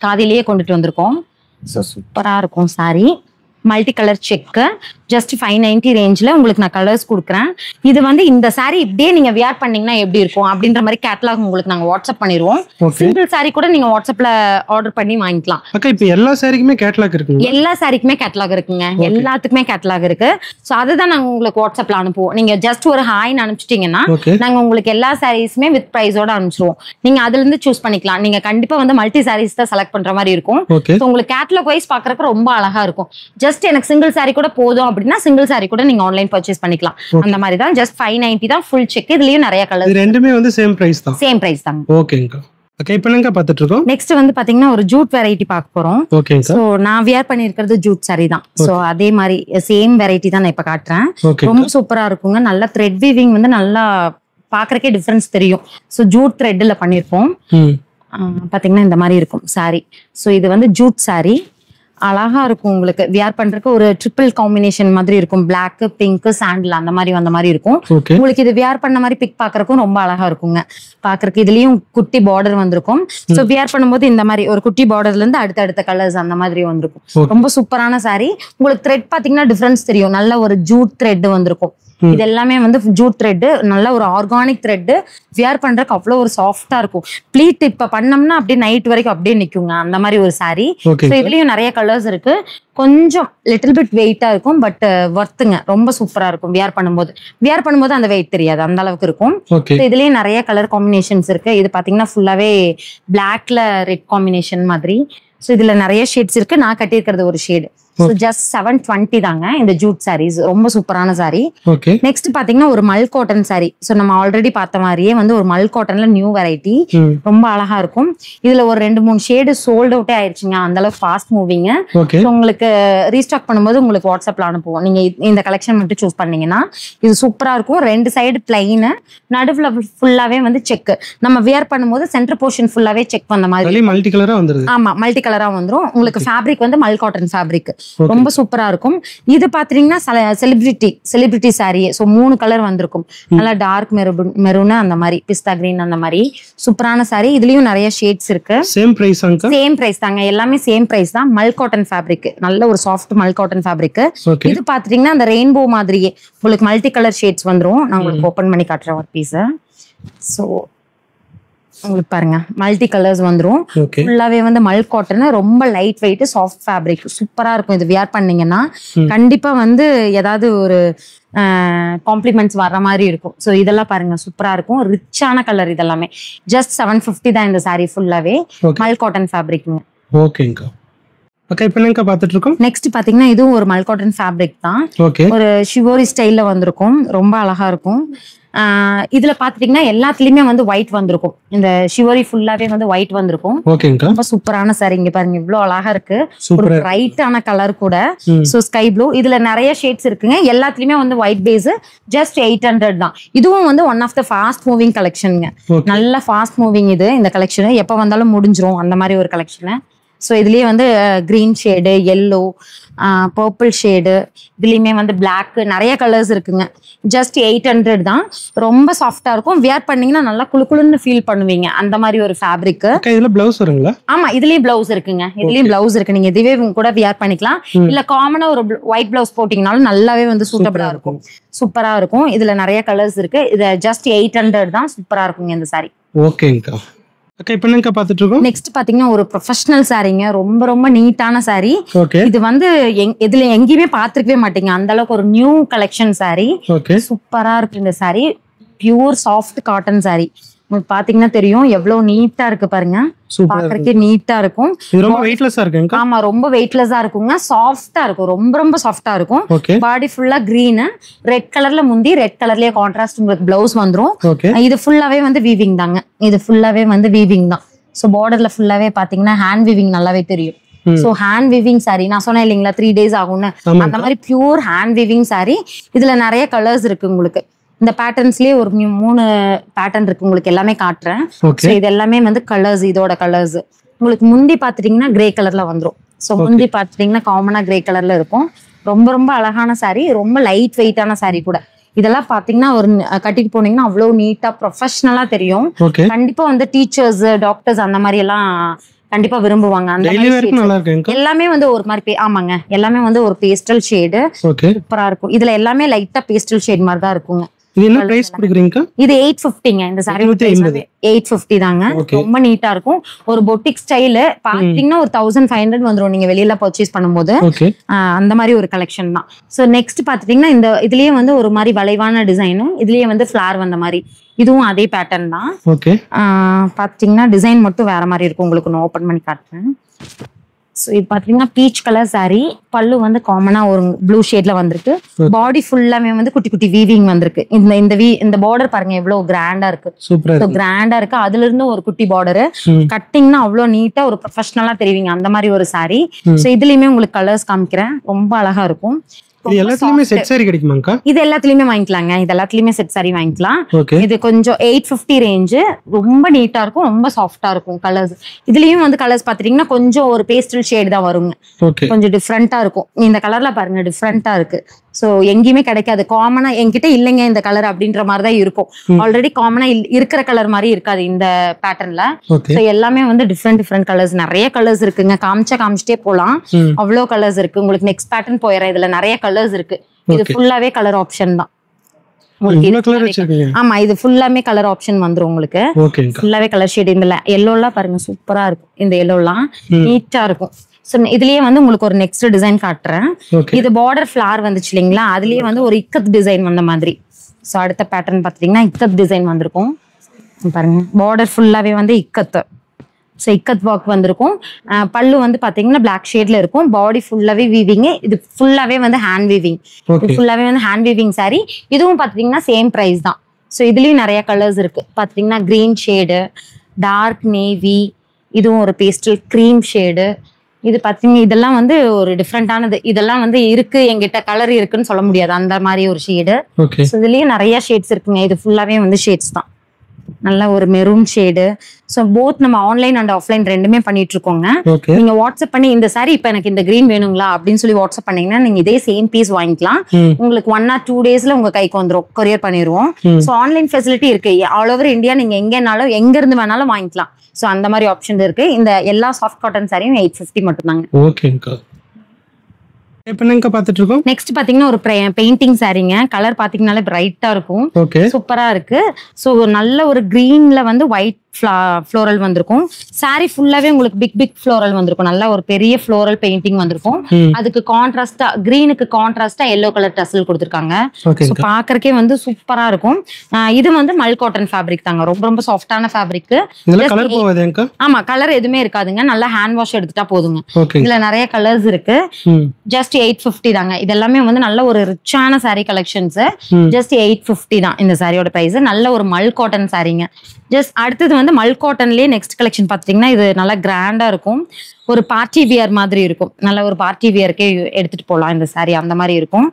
காதிலேயே கொண்டுட்டு வந்திருக்கோம். ஸோ சூப்பராக இருக்கும் சாரி. மல்டி கலர் செக்கு. ஜஸ்ட் 590 ரேஞ்சில் உங்களுக்கு நான் கலர்ஸ் கொடுக்குறேன். இது வந்து இந்த சாரி இப்படியே நீங்க வியர் பண்ணீங்கன்னா எப்படி இருக்கும் அப்படின்ற மாதிரி கேட்டலாக் உங்களுக்கு நாங்கள் வாட்ஸ்அப் பண்ணிடுவோம். சிங்கிள் சாரி கூட நீங்க வாட்ஸ்அப்ல ஆர்டர் பண்ணி வாங்கிக்கலாம். இப்போ எல்லா சாரிக்குமே கேட்டலாக் இருக்கு. எல்லா சாரிக்குமே கேட்டலாக் இருக்குங்க. எல்லாத்துக்குமே கேட்டலாக் இருக்கு. ஸோ அதுதான் நாங்கள் உங்களுக்கு வாட்ஸ்அப்ல அனுப்புவோம். நீங்க ஜஸ்ட் ஒரு ஹாய்னு அனுப்பிச்சிட்டீங்கன்னா நாங்கள் உங்களுக்கு எல்லா சாரீஸுமே வித் ப்ரைஸோட அனுப்பிச்சிருவோம். நீங்க அதுல இருந்து சூஸ் பண்ணிக்கலாம். நீங்க கண்டிப்பா வந்து மல்டி சாரீஸ் தான் செலக்ட் பண்ற மாதிரி இருக்கும். உங்களுக்கு கேட்டலாக் வைஸ் பாக்குறதுக்கு ரொம்ப அழகா இருக்கும். ஜஸ்ட் எனக்கு சிங்கிள் சாரி கூட போதும் அப்படின்னா சிங்கிள் சாரி கூட நீங்க ஆன்லைன் பர்ச்சேஸ் பண்ணிக்கலாம். அந்த மாதிரி தான். ஜஸ்ட் 590 தான். Full check. இதுலயும் நிறைய கலர்ஸ். ரெண்டுமே வந்து சேம் பிரைஸ் தான். சேம் பிரைஸ் தான். ஓகேங்க. இப்போ என்னங்க பார்த்துட்டு இருக்கோம்? நெக்ஸ்ட் வந்து பாத்தீங்கன்னா ஒரு ஜூட் வெரைட்டி பார்க்க போறோம். சோ நான் வியர் பண்ணிருக்கிறது ஜூட் சாரி தான். சோ அதே மாதிரி சேம் வெரைட்டி தான் நான் இப்ப காட்டுறேன். ரொம்ப சூப்பரா இருக்குங்க. நல்ல த்ரெட் வீவிங் வந்து நல்லா பாக்குறதுக்கே டிஃபரன்ஸ் தெரியும். சோ ஜூட் த்ரெட்ல பண்ணிருப்போம். பாத்தீங்கன்னா இந்த மாதிரி இருக்கும் சாரி. சோ இது வந்து ஜூட் சாரி. அழகா இருக்கும் உங்களுக்கு. வியர் பண்றதுக்கு ஒரு ட்ரிபிள் காம்பினேஷன் மாதிரி இருக்கும். பிளாக், பிங்க், சாண்டில் அந்த மாதிரி இருக்கும். உங்களுக்கு இது வியர் பண்ண மாதிரி பிக் பாக்குறதுக்கும் ரொம்ப அழகா இருக்குங்க. பாக்குறதுக்கு இதுலயும் குட்டி பார்டர் வந்திருக்கும். சோ வியர் பண்ணும்போது இந்த மாதிரி ஒரு குட்டி பார்டர்ல இருந்து அடுத்த கலர்ஸ் அந்த மாதிரி வந்திருக்கும். ரொம்ப சூப்பரான சாரி. உங்களுக்கு த்ரெட் பாத்தீங்கன்னா டிஃபரன்ஸ் தெரியும். நல்ல ஒரு ஜூட் த்ரெட் வந்திருக்கும். இது எல்லாமே வந்து ஜூட் த்ரெட், நல்ல ஒரு ஆர்கானிக் த்ரெட். வியர் பண்றதுக்கு அவ்வளோ ஒரு சாஃப்டா இருக்கும். ப்ளீட் இப்ப பண்ணோம்னா அப்படியே நைட் வரைக்கும் அப்படியே நிக்குங்க, அந்த மாதிரி ஒரு சாரி. ஸோ இதுலயும் நிறைய கலர்ஸ் இருக்கு. கொஞ்சம் லிட்டில் பிட் வெயிட்டா இருக்கும், பட் ஒர்த்துங்க, ரொம்ப சூப்பரா இருக்கும். வியர் பண்ணும்போது அந்த வெயிட் தெரியாது, அந்த அளவுக்கு இருக்கும். இதுலயே நிறைய கலர் காம்பினேஷன்ஸ் இருக்கு. இது பாத்தீங்கன்னா ஃபுல்லாவே பிளாக்ல ரெட் காம்பினேஷன் மாதிரி. ஸோ இதுல நிறைய ஷேட்ஸ் இருக்கு. நான் கட்டியிருக்கிறது ஒரு ஷேடு. ஸோ ஜஸ்ட் 720 தாங்க இந்த ஜூட் சாரீஸ். ரொம்ப சூப்பரான சாரி. நெக்ஸ்ட் பாத்தீங்கன்னா ஒரு மல் காட்டன் சாரி. ஸோ நம்ம ஆல்ரெடி பார்த்த மாதிரியே வந்து ஒரு மல் காட்டன்ல நியூ வெரைட்டி, ரொம்ப அழகா இருக்கும். இதுல ஒரு 2-3 ஷேடு சோல்ட் அவுட்டே ஆயிடுச்சுங்க, அந்த அளவுக்கு ஃபாஸ்ட் மூவிங். உங்களுக்கு ரீஸ்டாக் பண்ணும்போது உங்களுக்கு வாட்ஸ்அப்ல அனுப்புவோம். நீங்க இந்த கலெக்ஷன் மட்டும் சூஸ் பண்ணீங்கன்னா இது சூப்பரா இருக்கும். 2 சைடு பிளைன், நடுவுல ஃபுல்லாவே வந்து செக். நம்ம வியர் பண்ணும்போது சென்டர் போர்ஷன் ஃபுல்லாவே செக் பண்ண மாதிரி மல்டி கலரா வந்துருது. ஆமா, மல்டி கலரா வந்துரும். உங்களுக்கு ஃபேப்ரிக் வந்து மல் காட்டன் ஃபேப்ரிக், ரொம்ப சூப்பரா இருக்கும். இது பாத்தீங்கன்னா செலிபிரிட்டி சாரி. சோ 3 கலர் வந்திருக்கும். நல்லா டார்க் மெரூன், அந்த மாதிரி பிஸ்தா கிரீன், அந்த மாதிரி சூப்பரான சாரி. இதுலயும் நிறைய ஷேட்ஸ் இருக்கு. சேம் பிரைஸ் தாங்க, எல்லாமே சேம் பிரைஸ் தான். மல் காட்டன் ஃபேப்ரிக், நல்ல ஒரு சாஃப்ட் மல் காட்டன் ஃபேப்ரிக். இது பாத்தீங்கன்னா அந்த ரெயின்போ மாதிரியே உங்களுக்கு மல்டி கலர் ஷேட்ஸ் வந்துரும். நான் உங்களுக்கு ஓபன் பண்ணி காட்டுறேன் ஒரு பீஸ். சோ உங்களுக்கு பாருங்க, மல்டி கலர்ஸ் வந்துரும். ஃபுல்லாவே வந்து மல் காட்டன், ரொம்ப லைட் வெயிட், சாஃப்ட் ஃபேப்ரிக், சூப்பரா இருக்கும். இது வியர் பண்ணீங்கன்னா கண்டிப்பா வந்து ஏதாவது ஒரு காம்ப்ளிமெண்ட்ஸ் வர்ற மாதிரி இருக்கும். ஸோ இதெல்லாம் பாருங்க, சூப்பரா இருக்கும். ரிச்சான கலர். இதெல்லாமே ஜஸ்ட் 750 தான் இந்த சாரி. ஃபுல்லாவே மல் காட்டன் ஃபேப்ரிக்ங்க. ஓகேங்கா. ஓகே, இப்போ என்னங்க பார்த்துட்டு இருக்கோம். நெக்ஸ்ட் பாத்தீங்கன்னா இதுவும் ஒரு மல் காட்டன் ஃபேப்ரிக் தான். ஒரு ஷிவோரி ஸ்டைல்ல வந்திருக்கும், ரொம்ப அழகா இருக்கும். இதுல பாத்தீங்கன்னா எல்லாத்துலயுமே வந்து ஒயிட் வந்திருக்கும். இந்த ஷிவோரி ஃபுல்லாவே வந்து ஒயிட் வந்திருக்கும். ரொம்ப சூப்பரான சாரி. இங்க பாருங்க, இவ்வளவு அழகா இருக்கு. ஒரு பிரைட்டான கலர் கூட. So sky blue. இதுல நிறைய ஷேட்ஸ் இருக்குங்க. எல்லாத்துலயுமே வந்து ஒயிட் பேஸ். ஜஸ்ட் 800 தான். இதுவும் வந்து one of the fast moving கலெக்ஷனுங்க. நல்ல ஃபாஸ்ட் மூவிங் இது. இந்த கலெக்ஷன் எப்ப வந்தாலும் முடிஞ்சிரும், அந்த மாதிரி ஒரு கலெக்ஷன். ஸோ இதுலேயே வந்து green shade, yellow, purple shade, இதுலேயுமே வந்து பிளாக், நிறைய கலர்ஸ் இருக்குங்க. ஜஸ்ட் 800 தான். ரொம்ப சாஃப்டாக இருக்கும். வியர் பண்ணீங்கன்னா நல்லா குளுக்குளுன்னு ஃபீல் பண்ணுவீங்க, அந்த மாதிரி ஒரு ஃபேப்ரிக். இதில் பிளவுஸ் வருங்களா? ஆமா, இதுலேயும் பிளவுஸ் இருக்குங்க. இதுலேயும் பிளவுஸ் இருக்கு. நீங்கள் இதுவே கூட வியர் பண்ணிக்கலாம். இல்லை காமனாக ஒரு ஒயிட் பிளவுஸ் போட்டிங்கனாலும் நல்லாவே வந்து சூட்டபிளாக இருக்கும். சூப்பராக இருக்கும். இதில் நிறைய கலர்ஸ் இருக்கு. இது ஜஸ்ட் 800 தான். சூப்பராக இருக்குங்க இந்த சாரி. ஓகேங்கா. இப்போ என்னங்க பார்த்துட்டு இருக்கோம். நெக்ஸ்ட் பாத்தீங்கன்னா ஒரு ப்ரொஃபஷனல் சாரீங்க. ரொம்ப ரொம்ப நீட்டான சாரி. இது வந்து இதுல எங்கேயுமே பாத்துருக்கவே மாட்டீங்க, அந்த அளவுக்கு ஒரு நியூ கலெக்ஷன் சாரி. சூப்பரா இருக்கு இந்த sorry. Pure soft cotton sorry. உங்களுக்கு பாத்தீங்கன்னா தெரியும் எவ்வளவு நீட்டா இருக்கு பாருங்க. பாக்குறதுக்கே நீட்டா இருக்கும். ரொம்ப வெயிட்லெஸ்ஸா இருக்குங்க. ஆமா, ரொம்ப வெயிட்லெஸ்ஸா இருக்குங்க. சாஃப்டா இருக்கும், ரொம்ப ரொம்ப சாஃப்டா இருக்கும். பாடி ஃபுல்லா கிரீன், ரெட் கலர்ல முந்தி, ரெட் கலர்லயே கான்ட்ராஸ்ட் உங்களுக்கு பிளவுஸ் வந்துரும். இது ஃபுல்லாவே வந்து வீவிங் தாங்க. இது ஃபுல்லாவே வந்து வீவிங் தான். சோ பார்டர்ல ஃபுல்லாவே பாத்தீங்கன்னா ஹேண்ட் வீவிங் நல்லாவே தெரியும். So hand weaving sorry. நான் சொன்னேன் இல்லைங்களா 3 days ஆகும்னு, அந்த மாதிரி பியூர் ஹேண்ட் வீவிங் சாரி. இதுல நிறைய கலர்ஸ் இருக்கு உங்களுக்கு. இந்த பேட்டர்ன்ஸ்லயே ஒரு 3 பேட்டர்ன் இருக்கு. உங்களுக்கு எல்லாமே காட்டுறேன். இது எல்லாமே வந்து கலர்ஸ். இதோட கலர்ஸ் உங்களுக்கு முந்தி பாத்துட்டீங்கன்னா கிரே கலர்ல வந்துரும். சோ முந்தி பாத்துட்டீங்கன்னா காமனா கிரே கலர்ல இருக்கும். ரொம்ப ரொம்ப அழகான சாரி. ரொம்ப லைட் வெயிட்டான சாரி கூட. இதெல்லாம் பாத்தீங்கன்னா ஒரு கட்டிட்டு போனீங்கன்னா அவ்வளவு நீட்டா ப்ரொஃபஷனலா தெரியும். கண்டிப்பா வந்து டீச்சர்ஸ், டாக்டர்ஸ் அந்த மாதிரி எல்லாம் கண்டிப்பா விரும்புவாங்க. அந்த எல்லாமே வந்து ஒரு மாதிரி ஆமாங்க, எல்லாமே வந்து ஒரு பேஸ்டல் ஷேடு. சூப்பரா இருக்கும். இதுல எல்லாமே லைட்டா பேஸ்டல் ஷேட் மாதிரி தான் இருக்குங்க. இது என்ன பிரைஸ் கொடுக்குறீங்க? இது 850ங்க. இந்த சாரி 850 தாங்க. ரொம்ப நீட்டா இருக்கும். ஒரு பொட்டிக் ஸ்டைல் பாத்தீங்கன்னா ஒரு 1500 வந்துரும் நீங்க வெளியில பர்ச்சேஸ் பண்ணும்போது. அந்த மாதிரி ஒரு கலெக்ஷன் தான். சோ நெக்ஸ்ட் பாத்துட்டீங்கன்னா இந்த இதுலயே வந்து ஒரு மாதிரி வளைவான டிசைன். இதுலயே வந்து ஃபிளார் வந்த மாதிரி. இதுவும் அதே பேட்டர்ன் தான். பாத்தீங்கன்னா டிசைன் மட்டும் வேற மாதிரி இருக்கும். உங்களுக்கு நான் ஓபன் பண்ணி காட்டுறேன். ஸோ இது பார்த்தீங்கன்னா பீச் கலர் சாரி. பல்லு வந்து காமனாக ஒரு ப்ளூ ஷேட்ல வந்திருக்கு. பாடி ஃபுல்லாமே வந்து குட்டி குட்டி வீவிங் வந்திருக்கு. இந்த பார்டர் பாருங்க எவ்வளவு கிராண்டா இருக்கு. கிராண்டா இருக்கு. அதுல இருந்து ஒரு குட்டி பார்டர் கட்டிங்னா அவ்வளோ நீட்டா ஒரு ப்ரொஃபஷனலா தெரிவிங்க, அந்த மாதிரி ஒரு சாரி. ஸோ இதுலயுமே உங்களுக்கு கலர்ஸ் காமிக்கிறேன். ரொம்ப அழகா இருக்கும். இது எல்லாத்துலயுமே செட் சாரி கிடைக்குமாங்க? இது எல்லாத்துலயுமே வாங்கிக்கலாங்க. இது எல்லாத்துலயுமே செட் சாரி வாங்கிக்கலாம். இது கொஞ்சம் 850 ரேஞ்சு. ரொம்ப நீட்டா இருக்கும், ரொம்ப சாஃப்டா இருக்கும். கலர்ஸ் இதுலயும் வந்து கலர்ஸ் பாத்துட்டீங்கன்னா கொஞ்சம் ஒரு பேஸ்டல் ஷேட் தான் வருங்க. கொஞ்சம் டிஃப்ரெண்டா இருக்கும். இந்த கலர்ல பாருங்க டிஃப்ரெண்டா இருக்கு. சோ எங்கேயுமே கிடைக்காது. காமனா என்கிட்ட இல்லைங்க இந்த கலர் அப்படின்ற மாதிரிதான் இருக்கும். ஆல்ரெடி காமனா இருக்கிற கலர் மாதிரி இருக்காது இந்த பேட்டர்ன்ல. சோ எல்லாமே வந்து டிஃப்ரெண்ட் கலர்ஸ். நிறைய கலர்ஸ் இருக்குங்க. காமிச்சிட்டே போலாம். அவ்வளவு கலர்ஸ் இருக்கு. உங்களுக்கு நெக்ஸ்ட் பேட்டர்ன் போயிடுறேன். இதுல நிறைய கலர்ஸ் இருக்கு. இது ஃபுல்லாவே கலர் ஆப்ஷன் தான். இவ்வளவு கலர் வச்சிருக்கீங்க. ஆமா, இது ஃபுல்லாமே கலர் ஆப்ஷன் வந்துரும் உங்களுக்கு. ஓகேங்க. ஃபுல்லாவே கலர் ஷேட். இந்த எல்லோலாம் பாருங்க சூப்பரா இருக்கும். இந்த எல்லோலாம் நீட்டா இருக்கும். ஸோ இதுலயே வந்து உங்களுக்கு ஒரு நெக்ஸ்ட் டிசைன் காட்டுறேன். இது பார்டர் ஃபிளார் வந்துச்சு இல்லைங்களா, அதுலயே வந்து ஒரு இக்கத் டிசைன் வந்த மாதிரி. ஸோ அடுத்த பேட்டர்ன் பார்த்தீங்கன்னா இக்கத் டிசைன் வந்திருக்கும் பாருங்க. பார்டர் ஃபுல்லாவே வந்து இக்கத்து. ஸோ இக்கத் ஒர்க் வந்திருக்கும். பல்லு வந்து பாத்தீங்கன்னா பிளாக் ஷேட்ல இருக்கும். பாடி ஃபுல்லாவே வீவிங். இது ஃபுல்லாவே வந்து ஹேண்ட் வீவிங். இது ஃபுல்லாவே வந்து ஹேண்ட் வீவிங் சாரி. இதுவும் பாத்தீங்கன்னா சேம் பிரைஸ் தான். ஸோ இதுலயும் நிறைய கலர்ஸ் இருக்கு. பாத்தீங்கன்னா கிரீன் ஷேடு, டார்க் நேவி, இதுவும் ஒரு பேஸ்டல் கிரீம் ஷேடு. இது பாத்தீங்க, இதெல்லாம் வந்து ஒரு டிஃப்ரெண்டானது. இதெல்லாம் வந்து இருக்கு எங்கிட்ட கலர் இருக்குன்னு சொல்ல முடியாது, அந்த மாதிரி ஒரு ஷேடு. இதுலயும் நிறைய ஷேட்ஸ் இருக்குங்க. இது ஃபுல்லாவே வந்து ஷேட்ஸ் தான். நல்ல ஒரு மெரூன் ஷேடு. ஸோ போத் நம்ம ஆன்லைன் அண்ட் ஆஃப்லைன் ரெண்டுமே பண்ணிட்டு இருக்கோங்க. நீங்க வாட்ஸ்அப் பண்ணி இந்த சாரி இப்ப எனக்கு இந்த கிரீன் வேணுங்களா அப்படின்னு சொல்லி வாட்ஸ்அப் பண்ணீங்கன்னா நீங்க இதே சேம் பீஸ் வாங்கிக்கலாம். உங்களுக்கு 1 or 2 daysல உங்க கைக்கு வந்துடும். கொரியர் பண்ணிடுவோம். ஸோ ஆன்லைன் ஃபெசிலிட்டி இருக்கு. ஆல் ஓவர் இந்தியா நீங்க எங்கனாலும் எங்க இருந்து வேணாலும் வாங்கிக்கலாம். ஸோ அந்த மாதிரி ஆப்ஷன் இருக்கு. இந்த எல்லா சாஃப்ட் காட்டன் சாரியும் 850 மட்டும் தாங்க. ஓகேங்கா. இப்ப பாத்துட்டு இருக்கோம். நெக்ஸ்ட் பாத்தீங்கன்னா ஒரு பெயிண்டிங் சாரிங்க. கலர் பாத்தீங்கன்னாலே பிரைட்டா இருக்கும். சூப்பரா இருக்கு. ஸோ நல்ல ஒரு கிரீன்ல வந்து ஒயிட் ஃப்ளோரல் வந்திருக்கும். சாரி ஃபுல்லாவே உங்களுக்கு பிக் பிக் ஃப்ளோரல் வந்திருக்கும். நல்ல ஒரு பெரிய ஃப்ளோரல் பெயிண்டிங் வந்திருக்கும். அதுக்கு கான்ட்ராஸ்டா கிரீனுக்கு கான்ட்ராஸ்டா எல்லோ கலர் டசல் கொடுத்துருக்காங்க. பாக்குறக்கே வந்து சூப்பரா இருக்கும். இது வந்து மல் காட்டன் ஃபேப்ரிக் தாங்க. ரொம்ப ரொம்ப சாஃப்டான ஃபேப்ரிக். ஆமா, கலர் எதுவுமே இருக்காதுங்க. நல்லா ஹேண்ட் வாஷ் எடுத்துட்டா போதுங்க. இதுல நிறைய கலர்ஸ் இருக்கு. ஜஸ்ட் 850 தாங்க. இதெல்லாமே வந்து நல்ல ஒரு ரிச்சான சாரி கலெக்ஷன்ஸ். ஜஸ்ட் 850 தான் இந்த சாரியோட பிரைஸ். நல்ல ஒரு மல் காட்டன் சாரிங்க. ஜஸ்ட் அடுத்தது வந்து மல் காட்டன்லயே நெக்ஸ்ட் கலெக்ஷன் பாத்தீங்கன்னா இது நல்லா கிராண்டா இருக்கும். ஒரு பார்ட்டி வியர் மாதிரி இருக்கும். நல்ல ஒரு பார்ட்டி வியர்க்கே எடுத்துட்டு போகலாம் இந்த சாரி. அந்த மாதிரி இருக்கும்.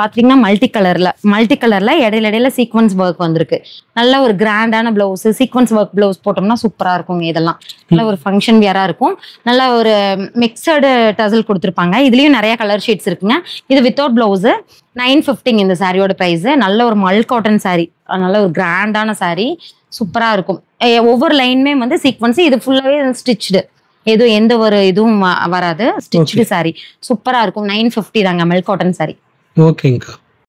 பாத்தீங்கன்னா மல்டி கலர்ல இடையில சீக்வன்ஸ் ஒர்க் வந்திருக்கு. நல்ல ஒரு கிராண்டான பிளவுஸ், சீக்வன்ஸ் ஒர்க் பிளவுஸ் போட்டோம்னா சூப்பரா இருக்குங்க. இதெல்லாம் நல்ல ஒரு ஃபங்க்ஷன் வியரா இருக்கும். நல்ல ஒரு மிக்சடு டசல் கொடுத்துருப்பாங்க. இதுலயும் நிறைய கலர் ஷேட்ஸ் இருக்குங்க. இது வித்தவுட் பிளவுஸ் 950 இந்த சாரியோட பிரைஸ். நல்ல ஒரு மல் காட்டன் சாரி. நல்ல ஒரு கிராண்டான சாரி. சூப்பரா இருக்கும். ஒவ்வொரு லைனுமே வந்து சீக்வன்ஸ். இது ஃபுல்லாவே ஸ்டிச்டு. எந்த ஒரு இதுவும் வராது. Stitched sorry. சூப்பரா இருக்கும். 950 தாங்க மல் காட்டன் சாரி. ஓகேங்கா.